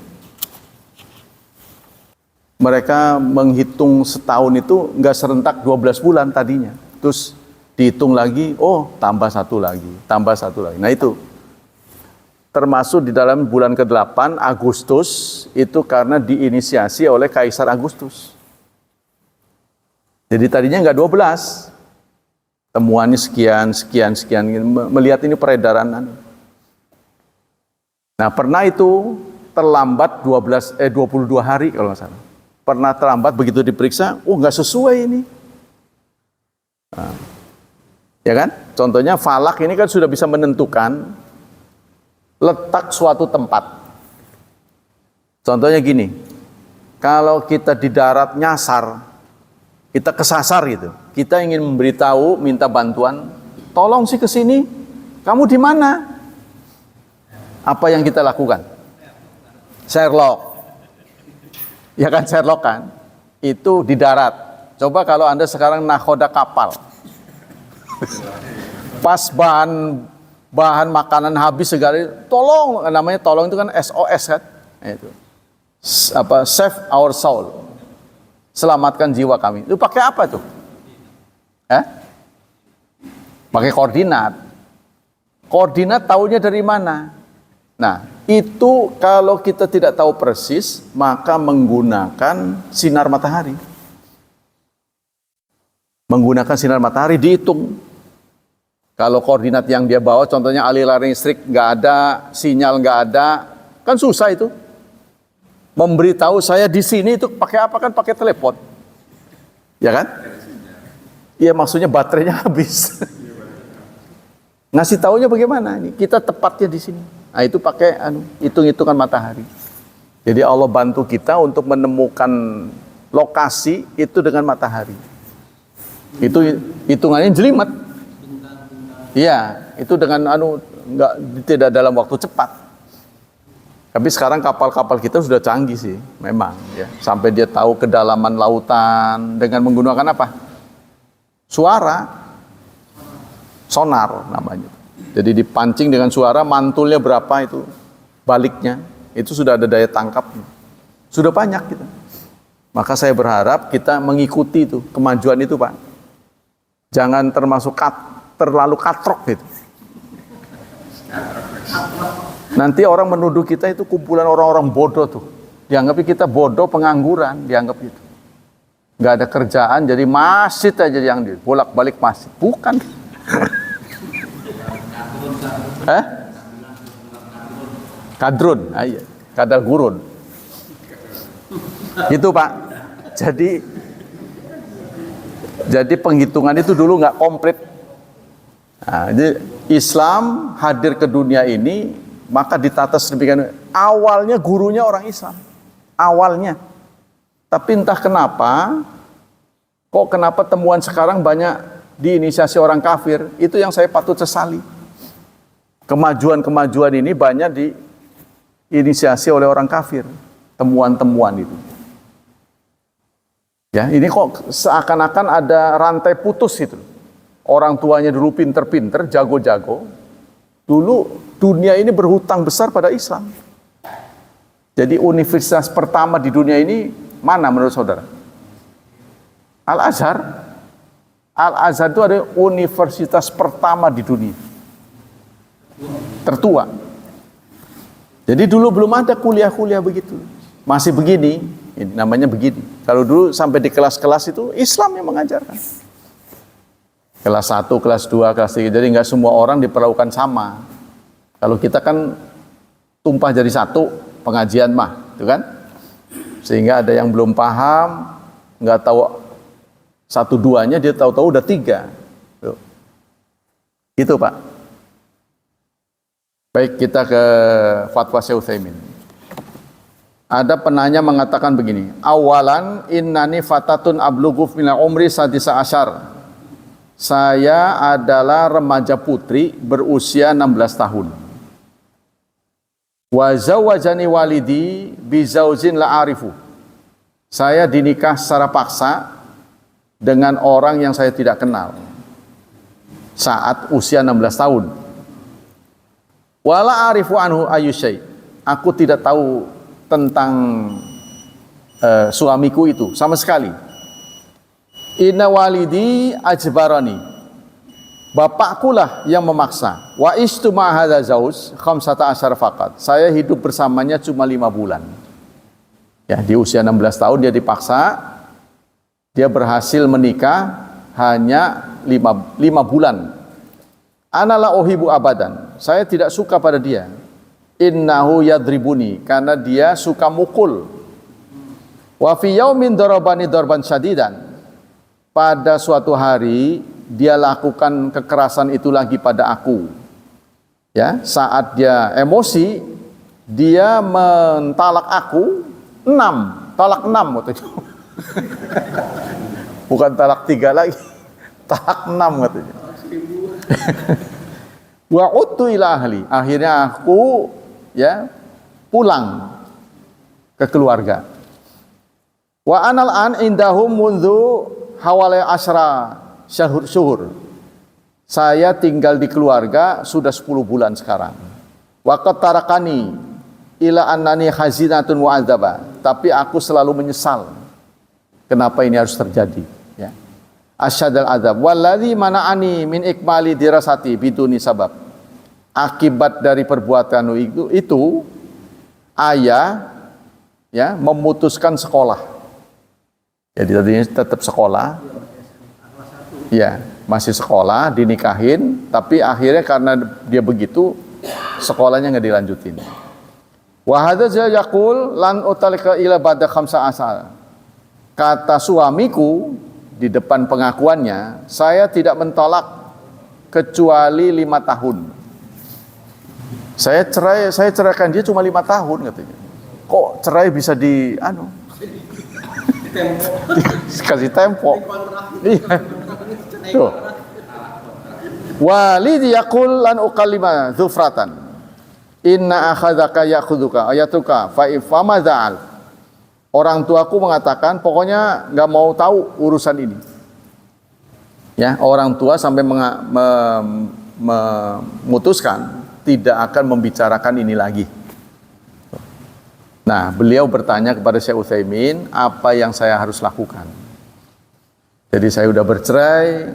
Mereka menghitung setahun itu enggak serentak 12 bulan tadinya. Terus dihitung lagi, oh tambah 1 lagi, tambah 1 lagi. Nah itu termasuk di dalam bulan ke-8 Agustus, itu karena diinisiasi oleh Kaisar Agustus. Jadi tadinya enggak 12. Temuannya sekian, melihat ini peredaran. Nah, pernah itu terlambat 22 hari kalau nggak salah. Pernah terlambat, begitu diperiksa, nggak sesuai ini. Nah, ya kan? Contohnya falak ini kan sudah bisa menentukan letak suatu tempat. Contohnya gini, kalau kita di darat nyasar, kita kesasar gitu, kita ingin memberitahu, minta bantuan, tolong sih ke sini, kamu di mana? Apa yang kita lakukan? Sherlock. Ya kan, Sherlock kan? Itu di darat. Coba kalau Anda sekarang nahoda kapal. Pas bahan makanan habis segala, tolong, namanya tolong itu kan SOS kan? Itu. Save our soul. Selamatkan jiwa kami. Itu pakai apa tuh? Pakai koordinat. Koordinat taunya dari mana? Nah, itu kalau kita tidak tahu persis, maka menggunakan sinar matahari. Menggunakan sinar matahari dihitung. Kalau koordinat yang dia bawa, contohnya aliran listrik nggak ada, sinyal nggak ada, kan susah itu. Memberitahu saya di sini itu pakai apa, kan pakai telepon, ya kan? Iya, maksudnya baterainya habis. Ngasih taunya bagaimana? Ini kita tepatnya di sini. Nah, itu pakai hitung-hitungan matahari. Jadi Allah bantu kita untuk menemukan lokasi itu dengan matahari. Itu hitungannya jelimet. Iya, itu dengan tidak dalam waktu cepat. Tapi sekarang kapal-kapal kita sudah canggih sih, memang ya. Sampai dia tahu kedalaman lautan dengan menggunakan apa? Suara, sonar namanya. Jadi dipancing dengan suara, mantulnya berapa itu, baliknya, itu sudah ada daya tangkapnya. Sudah banyak kita. Maka saya berharap kita mengikuti itu, kemajuan itu Pak. Jangan termasuk cut. terlalu katrok gitu. Nanti orang menuduh kita itu kumpulan orang-orang bodoh tuh. Dianggap kita bodoh, pengangguran, dianggap gitu. Nggak ada kerjaan, jadi masjid aja yang bolak-balik masjid. Bukan. Kadrun, iya. Kadal gurun. Gitu Pak. Jadi penghitungan itu dulu nggak komplit. Nah, jadi Islam hadir ke dunia ini maka ditata sedemikian. Awalnya gurunya orang Islam, awalnya. Tapi entah kenapa, kenapa temuan sekarang banyak diinisiasi orang kafir. Itu yang saya patut sesali. Kemajuan-kemajuan ini banyak diinisiasi oleh orang kafir. Temuan-temuan itu. Ya, ini kok seakan-akan ada rantai putus itu. Orang tuanya dulu pinter-pinter, jago-jago. Dulu dunia ini berhutang besar pada Islam. Jadi universitas pertama di dunia ini mana menurut saudara? Al-Azhar. Al-Azhar itu ada universitas pertama di dunia. Tertua. Jadi dulu belum ada kuliah-kuliah begitu. Masih begini, ini namanya begini. Kalau dulu sampai di kelas-kelas itu Islam yang mengajarkan. Kelas 1, kelas 2, kelas 3. Jadi nggak semua orang diperlakukan sama. Kalau kita kan tumpah jadi satu pengajian mah, itu kan? Sehingga ada yang belum paham, nggak tahu 1-2-nya, dia tahu-tahu udah 3. Tuh. Gitu Pak. Baik, kita ke fatwa Syekh Utsaimin. Ada penanya mengatakan begini, awalan innani fatatun ablughu minal umri sadisa asyar. Saya adalah remaja putri berusia 16 tahun. Wa zawajani walidi bi zaujin la arifu. Saya dinikah secara paksa dengan orang yang saya tidak kenal saat usia 16 tahun. Wala arifu anhu ayyusy. Aku tidak tahu tentang suamiku itu sama sekali. Inna walidi ajbarani. Bapakku lah yang memaksa. Wa istu ma hadza zauj 15 faqat. Saya hidup bersamanya cuma 5 bulan. Ya, di usia 16 tahun dia dipaksa. Dia berhasil menikah hanya 5 bulan. Ana la uhibu abadan. Saya tidak suka pada dia. Innahu yadribuni, karena dia suka mukul. Wa fi yaumin darabani darban syadidan. Pada suatu hari dia lakukan kekerasan itu lagi pada aku. Ya, saat dia emosi, dia mentalak aku 6, talak 6 waktu itu. Bukan talak 3 lagi, talak 6 katanya. Wa uttu ila ahli. Akhirnya aku pulang ke keluarga. Wa anal an indahum mundu hawalai asra syuhur. Saya tinggal di keluarga sudah 10 bulan sekarang. Wa qad tarakani ila annani khazinatun wa adzaba. Tapi aku selalu menyesal kenapa ini harus terjadi, ya. Asyadal adzab wallazi mana'ani min ikmali dirasati biduni sabab. Akibat dari perbuatan itu ayah memutuskan sekolah. Jadi tadinya tetap sekolah, ya masih sekolah, dinikahin, tapi akhirnya karena dia begitu, sekolahnya nggak dilanjutin. Wahadza yaqul lan utalika ila ba'da 15. Kata suamiku di depan pengakuannya, saya tidak mentolak kecuali 5 tahun. Saya ceraikan dia cuma 5 tahun katanya. Kok cerai bisa kasih tempo. Iya. Tuh. Walidi yaqul lan uqallima dzufratan. Inna akhadzaka ya'khudhuka ayatuka fa ifama dza'al. Orang tuaku mengatakan pokoknya enggak mau tahu urusan ini. Ya, orang tua sampai memutuskan tidak akan membicarakan ini lagi. Nah, beliau bertanya kepada Syekh Utsaimin, apa yang saya harus lakukan? Jadi saya sudah bercerai,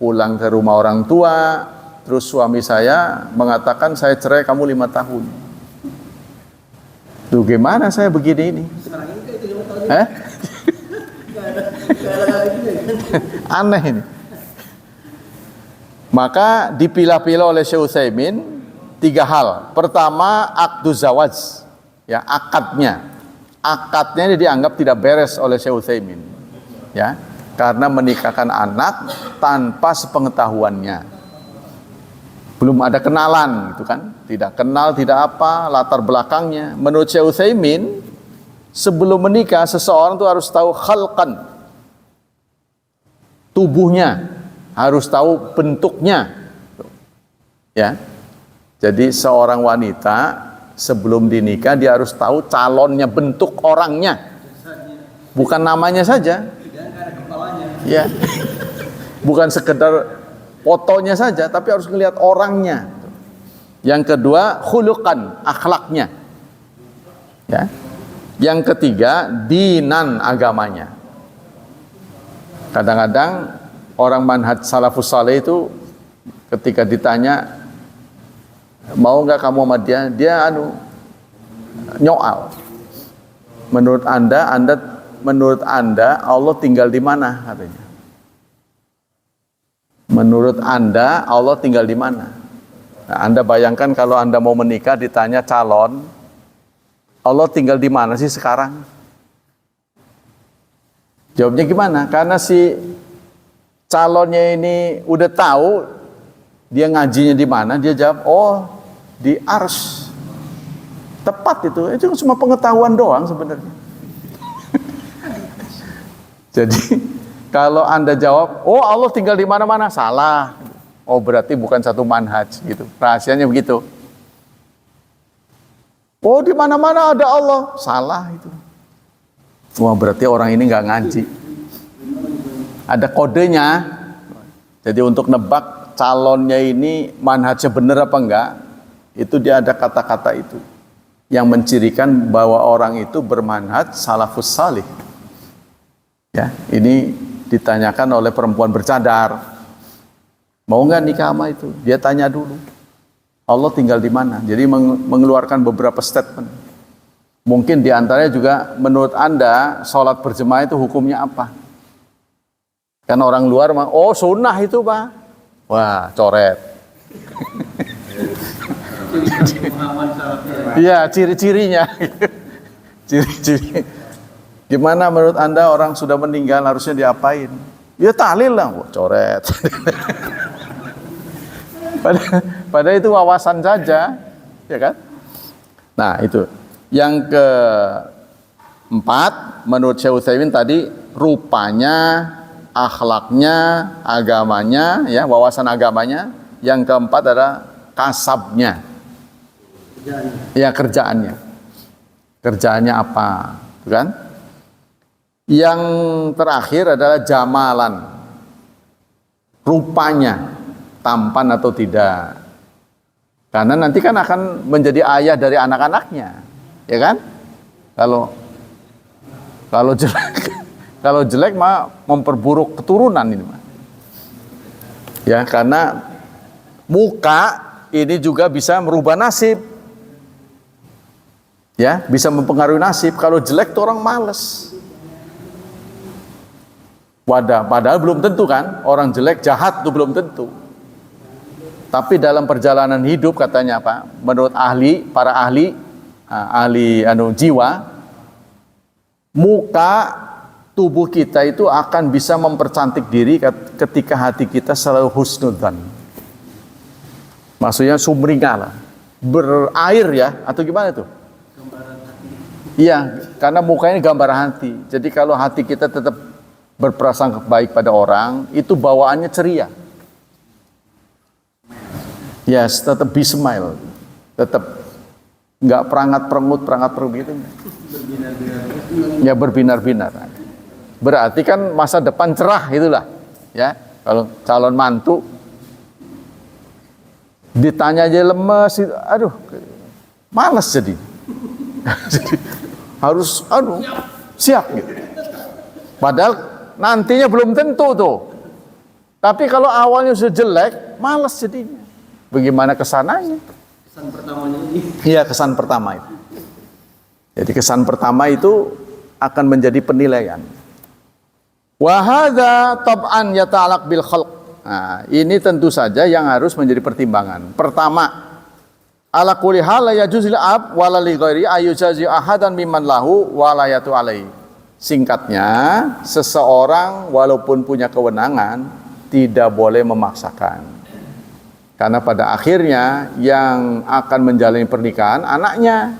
pulang ke rumah orang tua, terus suami saya mengatakan saya cerai kamu 5 tahun. Tuh gimana saya begini ini? Aneh ini. Maka dipilah-pilah oleh Syekh Utsaimin 3 hal. Pertama, akdu zawaj, ya, akadnya. Akadnya ini dianggap tidak beres oleh Syekh Utsaimin, ya, karena menikahkan anak tanpa sepengetahuannya. Belum ada kenalan, gitu kan? Tidak kenal, tidak apa, latar belakangnya. Menurut Syekh Utsaimin, sebelum menikah seseorang itu harus tahu khalqan, tubuhnya, harus tahu bentuknya, ya. Jadi seorang wanita sebelum dinikah dia harus tahu calonnya, bentuk orangnya, bukan namanya saja, ya, bukan sekedar fotonya saja, tapi harus melihat orangnya. Yang kedua, khuluqan, akhlaknya, ya. Yang ketiga, dinan, agamanya. Kadang-kadang orang manhaj salafus saleh itu ketika ditanya, mau nggak kamu sama dia? Dia nyoal. Menurut Anda Allah tinggal di mana, katanya. Menurut Anda Allah tinggal di mana? Nah, Anda bayangkan kalau Anda mau menikah ditanya calon, Allah tinggal di mana sih sekarang? Jawabnya gimana? Karena si calonnya ini udah tahu dia ngajinya di mana, dia jawab, oh di Ars. Tepat itu cuma pengetahuan doang sebenarnya. Jadi kalau Anda jawab, oh Allah tinggal di mana-mana, salah. Oh berarti bukan satu manhaj gitu. Rahasianya begitu. Oh di mana-mana ada Allah, salah itu. Wah berarti orang ini nggak ngaji. Ada kodenya. Jadi untuk nebak calonnya ini manhajnya benar apa enggak, itu dia ada kata-kata itu yang mencirikan bahwa orang itu bermanhaj salafus salih. Ya, ini ditanyakan oleh perempuan bercadar, mau nggak nikah sama itu? Dia tanya dulu, Allah tinggal di mana? Jadi mengeluarkan beberapa statement. Mungkin diantaranya juga, menurut Anda sholat berjemaah itu hukumnya apa? Kan orang luar mah, oh sunnah itu Pak. Wah, coret. Iya, ciri-cirinya. Ciri-ciri. Gimana menurut Anda orang sudah meninggal harusnya diapain? Ya tahlil lah, wah, coret. Padahal itu wawasan saja, ya kan? Nah, itu. Yang keempat, menurut Syekh Utsaimin tadi, rupanya, akhlaknya, agamanya, ya, wawasan agamanya. Yang keempat adalah kasabnya, ya, kerjaannya. Kerjaannya apa, kan? Yang terakhir adalah jamalan, rupanya, tampan atau tidak. Karena nanti kan akan menjadi ayah dari anak-anaknya, ya kan? Kalau jelek mah memperburuk keturunan ini mah. Ya, karena muka ini juga bisa merubah nasib. Ya, bisa mempengaruhi nasib. Kalau jelek tuh orang males. Padahal belum tentu kan, orang jelek jahat tuh belum tentu. Tapi dalam perjalanan hidup katanya apa? Menurut para ahli jiwa, muka tubuh kita itu akan bisa mempercantik diri ketika hati kita selalu husnudzan. Maksudnya sumringah lah, berair ya, atau gimana tuh? Iya, karena muka ini gambar hati. Jadi kalau hati kita tetap berprasangka baik pada orang, itu bawaannya ceria. Yes, tetap be smile, tetap nggak perangat-perengut gitu. Ya berbinar-binar. Berarti kan masa depan cerah itulah, ya. Kalau calon mantu ditanya aja lemes, aduh, malas jadi. Jadi harus siap gitu. Padahal nantinya belum tentu tuh. Tapi kalau awalnya sudah jelek, malas jadinya. Bagaimana kesananya? Kesan pertamanya ini. Iya, kesan pertama itu. Jadi kesan pertama itu akan menjadi penilaian. Wa hadza tab'an yata'allaq bil khalq. Nah, ini tentu saja yang harus menjadi pertimbangan. Pertama, ala kulli hal la yajuzul ab wala li ghairi ayujazi ahadan mimman lahu walayatu alaihi. Singkatnya, seseorang walaupun punya kewenangan tidak boleh memaksakan. Karena pada akhirnya yang akan menjalani pernikahan anaknya.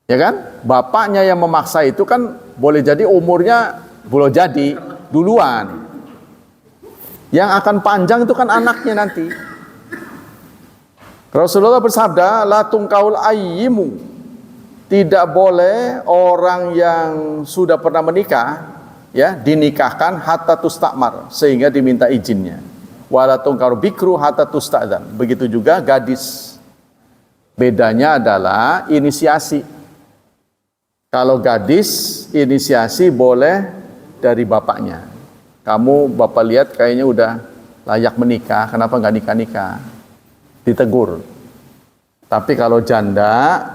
Ya kan? Bapaknya yang memaksa itu kan boleh jadi umurnya belum jadi duluan. Yang akan panjang itu kan anaknya nanti. Rasulullah bersabda, la tungkaul ayyimu. Tidak boleh orang yang sudah pernah menikah ya dinikahkan hatta tustakmar sehingga diminta izinnya. Wala tungkaul bikru hatta tustadzan. Begitu juga gadis. Bedanya adalah inisiasi. Kalau gadis inisiasi boleh dari bapaknya. Kamu bapak lihat kayaknya udah layak menikah, kenapa nggak nikah-nikah? Ditegur. Tapi kalau janda,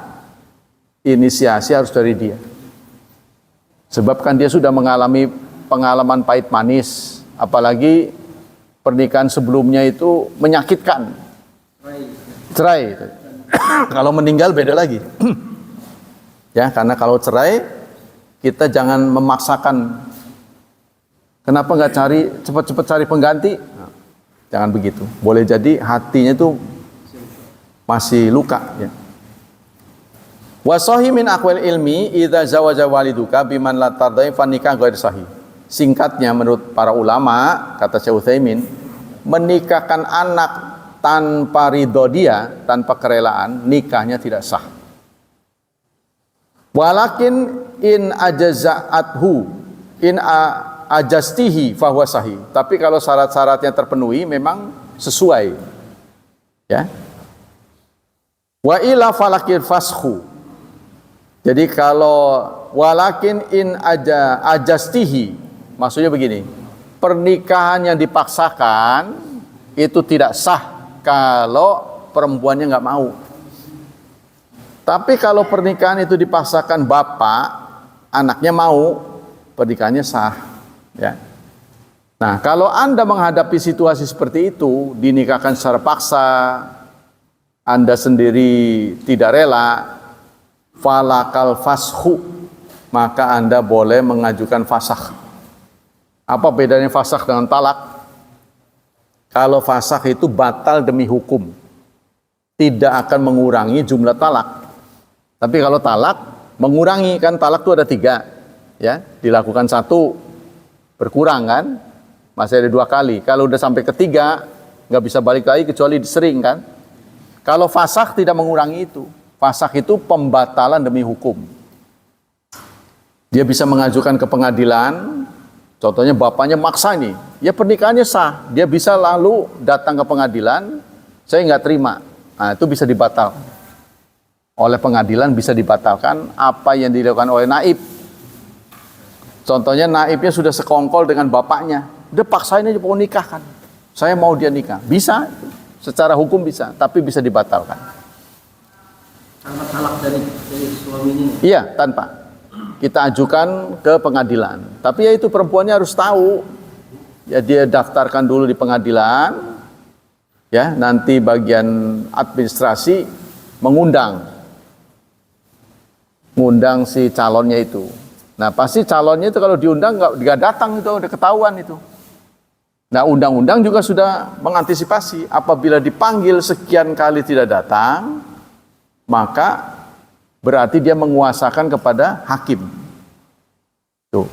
inisiasi harus dari dia. Sebab kan dia sudah mengalami pengalaman pahit manis, apalagi pernikahan sebelumnya itu menyakitkan. Cerai. Kalau meninggal beda lagi. Ya, karena kalau cerai kita jangan memaksakan. Kenapa nggak cepat-cepat cari pengganti? Nah, jangan begitu. Boleh jadi hatinya itu masih luka. Ya. Wasohi min akwal ilmi idza zawaja waliduka biman la tardai fanikah ghair sahih. Singkatnya menurut para ulama, kata Syekh Utsaimin, menikahkan anak tanpa ridho dia, tanpa kerelaan, nikahnya tidak sah. Walakin in ajaza'athu in ajastihi fahuwa sahih. Tapi kalau syarat-syaratnya terpenuhi memang sesuai. Ya. Wa ila falakil fashu. Jadi kalau walakin in ajastihi, maksudnya begini, pernikahan yang dipaksakan itu tidak sah kalau perempuannya nggak mau. Tapi kalau pernikahan itu dipaksakan bapak, anaknya mau, pernikahannya sah. Ya. Nah, kalau Anda menghadapi situasi seperti itu, dinikahkan secara paksa, Anda sendiri tidak rela, falakal fashu, maka Anda boleh mengajukan fasakh. Apa bedanya fasakh dengan talak? Kalau fasakh itu batal demi hukum, tidak akan mengurangi jumlah talak. Tapi kalau talak mengurangi, kan talak itu ada 3, ya, dilakukan 1 berkurang kan, masih ada 2 kali. Kalau udah sampai ketiga nggak bisa balik lagi kecuali sering kan. Kalau fasakh tidak mengurangi itu. Fasakh itu pembatalan demi hukum. Dia bisa mengajukan ke pengadilan, contohnya bapaknya maksa nih, ya pernikahannya sah, dia bisa lalu datang ke pengadilan, saya nggak terima, nah itu bisa dibatalkan. Oleh pengadilan bisa dibatalkan apa yang dilakukan oleh naib. Contohnya naibnya sudah sekongkol dengan bapaknya, udah paksain aja mau nikahkan, saya mau dia nikah, bisa, secara hukum bisa, tapi bisa dibatalkan. Tanpa talak dari suami ini? Iya, tanpa. Kita ajukan ke pengadilan. Tapi ya itu perempuannya harus tahu. Ya dia daftarkan dulu di pengadilan. Ya, nanti bagian administrasi mengundang si calonnya itu. Nah, pasti calonnya itu kalau diundang nggak datang itu, udah ketahuan itu. Nah, undang-undang juga sudah mengantisipasi apabila dipanggil sekian kali tidak datang, maka berarti dia menguasakan kepada hakim. Tuh,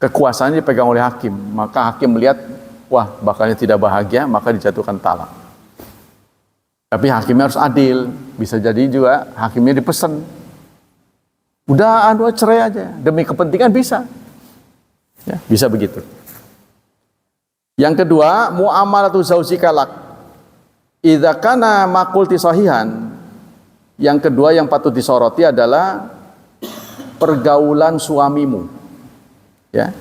kekuasaannya dipegang oleh hakim. Maka hakim melihat, wah, bakalnya tidak bahagia, maka dijatuhkan talak. Tapi hakimnya harus adil. Bisa jadi juga hakimnya dipesan, udah cerai aja, demi kepentingan bisa. Ya, bisa begitu. Yang kedua, muamalatu zaujika lak. Idza kana maqulti sahihan. Yang kedua yang patut disoroti adalah pergaulan suamimu. Ya.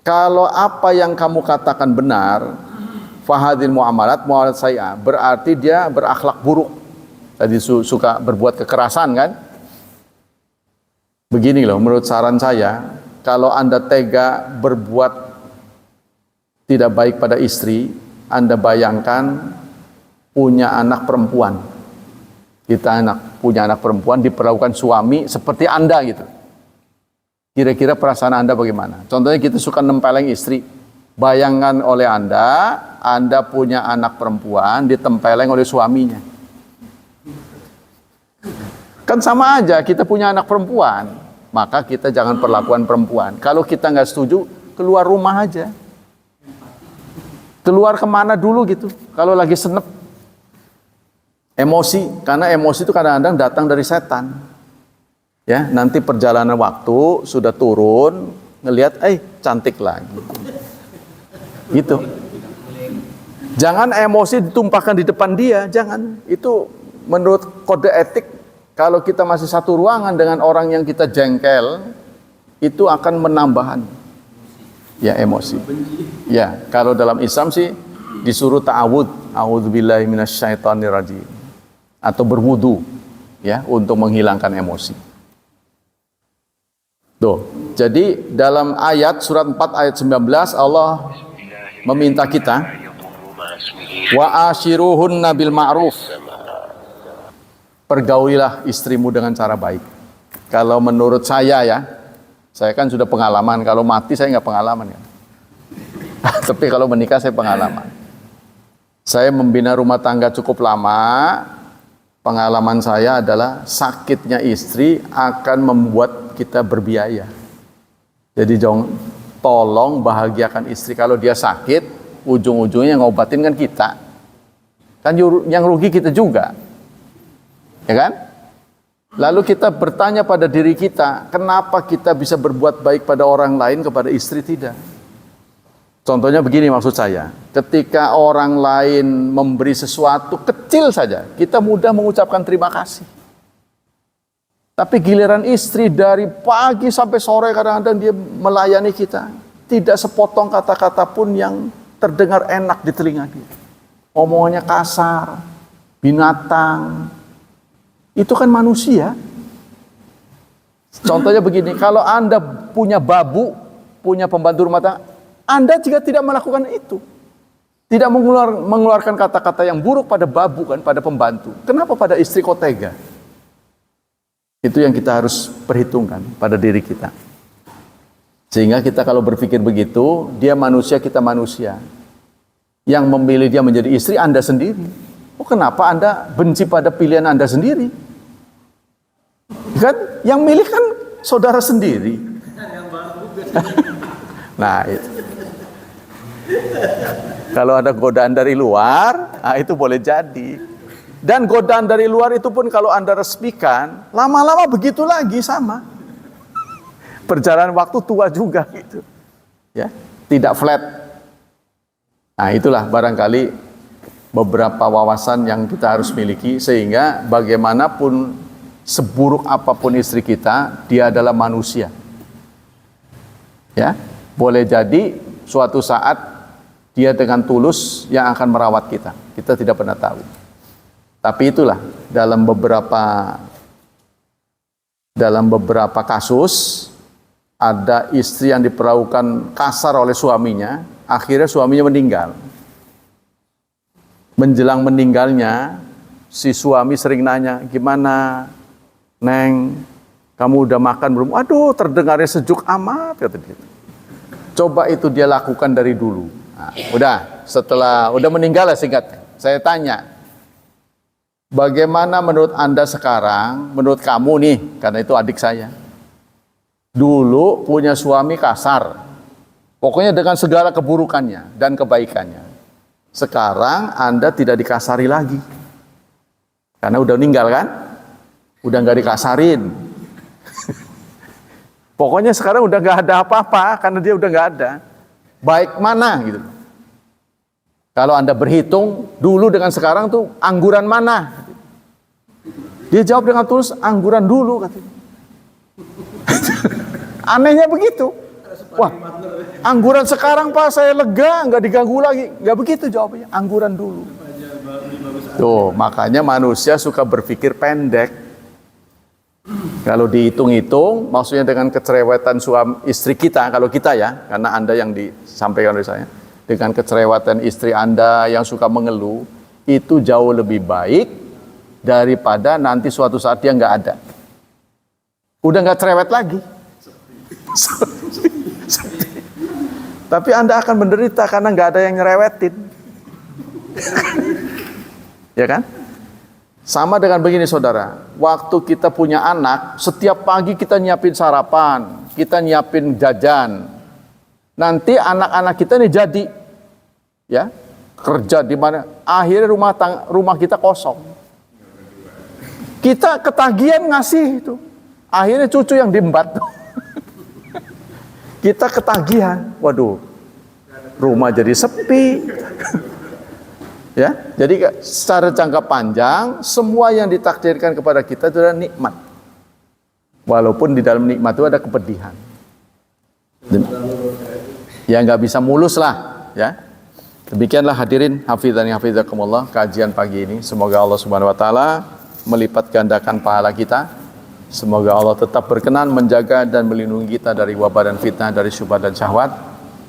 Kalau apa yang kamu katakan benar, Fahadil muamalat sayyi'ah, berarti dia berakhlak buruk. Tadi suka berbuat kekerasan kan? Begini loh, menurut saran saya, kalau Anda tega berbuat tidak baik pada istri, Anda bayangkan punya anak perempuan. Kita punya anak perempuan, diperlakukan suami seperti Anda gitu. Kira-kira perasaan Anda bagaimana? Contohnya kita suka nempeleng istri. Bayangkan oleh Anda punya anak perempuan ditempeleng oleh suaminya. Kan sama aja, kita punya anak perempuan, maka kita jangan perlakuan perempuan. Kalau kita nggak setuju, keluar rumah aja. Keluar kemana dulu gitu, kalau lagi senep. Emosi, karena emosi itu kadang-kadang datang dari setan. Ya, nanti perjalanan waktu sudah turun, ngelihat, cantik lagi. Gitu. Jangan emosi ditumpahkan di depan dia, jangan. Itu menurut kode etik, kalau kita masih satu ruangan dengan orang yang kita jengkel, itu akan menambahkan ya emosi. Ya, kalau dalam Islam sih disuruh ta'awud, a'udzubillahi minasyaitonirrajim, atau berwudu ya untuk menghilangkan emosi. Tuh. Jadi dalam ayat surat 4 ayat 19 Allah meminta kita wa ashiruhunna bil ma'ruf. Pergaulilah istrimu dengan cara baik. Kalau menurut saya ya, saya kan sudah pengalaman, kalau mati saya nggak pengalaman ya. Tapi kalau menikah saya pengalaman. Saya membina rumah tangga cukup lama. Pengalaman saya adalah sakitnya istri akan membuat kita berbiaya. Jadi tolong bahagiakan istri. Kalau dia sakit, ujung-ujungnya yang ngobatin kan kita. Kan yang rugi kita juga. Ya kan? Lalu kita bertanya pada diri kita, kenapa kita bisa berbuat baik pada orang lain, kepada istri tidak? Contohnya begini maksud saya, ketika orang lain memberi sesuatu kecil saja, kita mudah mengucapkan terima kasih. Tapi giliran istri dari pagi sampai sore kadang-kadang dia melayani kita, tidak sepotong kata-kata pun yang terdengar enak di telinga dia. Omongannya kasar, binatang, itu kan manusia. Contohnya begini, kalau Anda punya babu, punya pembantu rumah tangga, Anda juga tidak melakukan itu. Tidak mengeluarkan kata-kata yang buruk pada babu kan, pada pembantu. Kenapa pada istri kok tega? Itu yang kita harus perhitungkan pada diri kita. Sehingga kita kalau berpikir begitu, dia manusia, kita manusia. Yang memilih dia menjadi istri Anda sendiri. Oh, kenapa Anda benci pada pilihan Anda sendiri? Kan yang milih kan saudara sendiri. Nah, itu. Kalau ada godaan dari luar, itu boleh jadi. Dan godaan dari luar itu pun kalau Anda resmikan, lama-lama begitu lagi sama. Perjalanan waktu tua juga gitu. Ya, tidak flat. Nah, itulah barangkali beberapa wawasan yang kita harus miliki sehingga bagaimanapun seburuk apapun istri kita, dia adalah manusia. Ya, boleh jadi suatu saat dia dengan tulus yang akan merawat kita. Kita tidak pernah tahu. Tapi itulah dalam beberapa kasus ada istri yang diperlakukan kasar oleh suaminya, akhirnya suaminya meninggal. Menjelang meninggalnya, si suami sering nanya, "Gimana, Neng? Kamu udah makan belum?" "Aduh, terdengarnya sejuk amat," kata dia. Coba itu dia lakukan dari dulu. Nah, udah meninggal lah singkatnya. Saya tanya, bagaimana menurut Anda sekarang, menurut kamu nih, karena itu adik saya. Dulu punya suami kasar, pokoknya dengan segala keburukannya dan kebaikannya. Sekarang Anda tidak dikasari lagi, karena udah meninggal kan, udah nggak dikasarin. Pokoknya sekarang udah nggak ada apa-apa, karena dia udah nggak ada. Baik mana gitu. Kalau Anda berhitung dulu dengan sekarang tuh angguran mana? Dia jawab dengan tulus, angguran dulu katanya. Anehnya begitu. Wah, angguran sekarang Pak saya lega, nggak diganggu lagi. Nggak begitu jawabannya, angguran dulu. Tuh, makanya manusia suka berpikir pendek. Kalau dihitung-hitung, maksudnya dengan kecerewetan suami istri kita, kalau kita ya, karena Anda yang disampaikan oleh saya, dengan kecerewetan istri Anda yang suka mengeluh, itu jauh lebih baik daripada nanti suatu saat dia nggak ada. Udah nggak cerewet lagi. Tapi Anda akan menderita karena nggak ada yang nyerewetin. Ya kan? Sama dengan begini saudara, waktu kita punya anak, setiap pagi kita nyiapin sarapan, kita nyiapin jajan. Nanti anak-anak kita ini jadi, ya, kerja di mana, akhirnya rumah kita kosong. Kita ketagihan ngasih itu, akhirnya cucu yang diembat. Kita ketagihan, waduh, rumah jadi sepi. Ya, jadi secara jangka panjang semua yang ditakdirkan kepada kita itu adalah nikmat. Walaupun di dalam nikmat itu ada kepedihan. Ya nggak bisa mulus lah, ya. Demikianlah hadirin hafizani hafizakumullah kajian pagi ini. Semoga Allah Subhanahu wa taala melipat gandakan pahala kita. Semoga Allah tetap berkenan menjaga dan melindungi kita dari wabah dan fitnah, dari syubhat dan syahwat.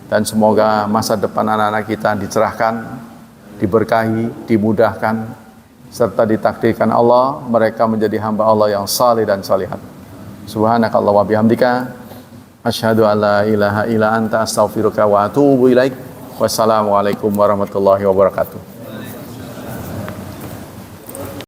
Dan semoga masa depan anak-anak kita dicerahkan, diberkahi, dimudahkan, serta ditakdirkan Allah mereka menjadi hamba Allah yang saleh dan salihat. Subhanakallah wa bihamdika asyhadu an la ilaha illa anta astaghfiruka wa atubu ilaik. Wassalamualaikum warahmatullahi wabarakatuh.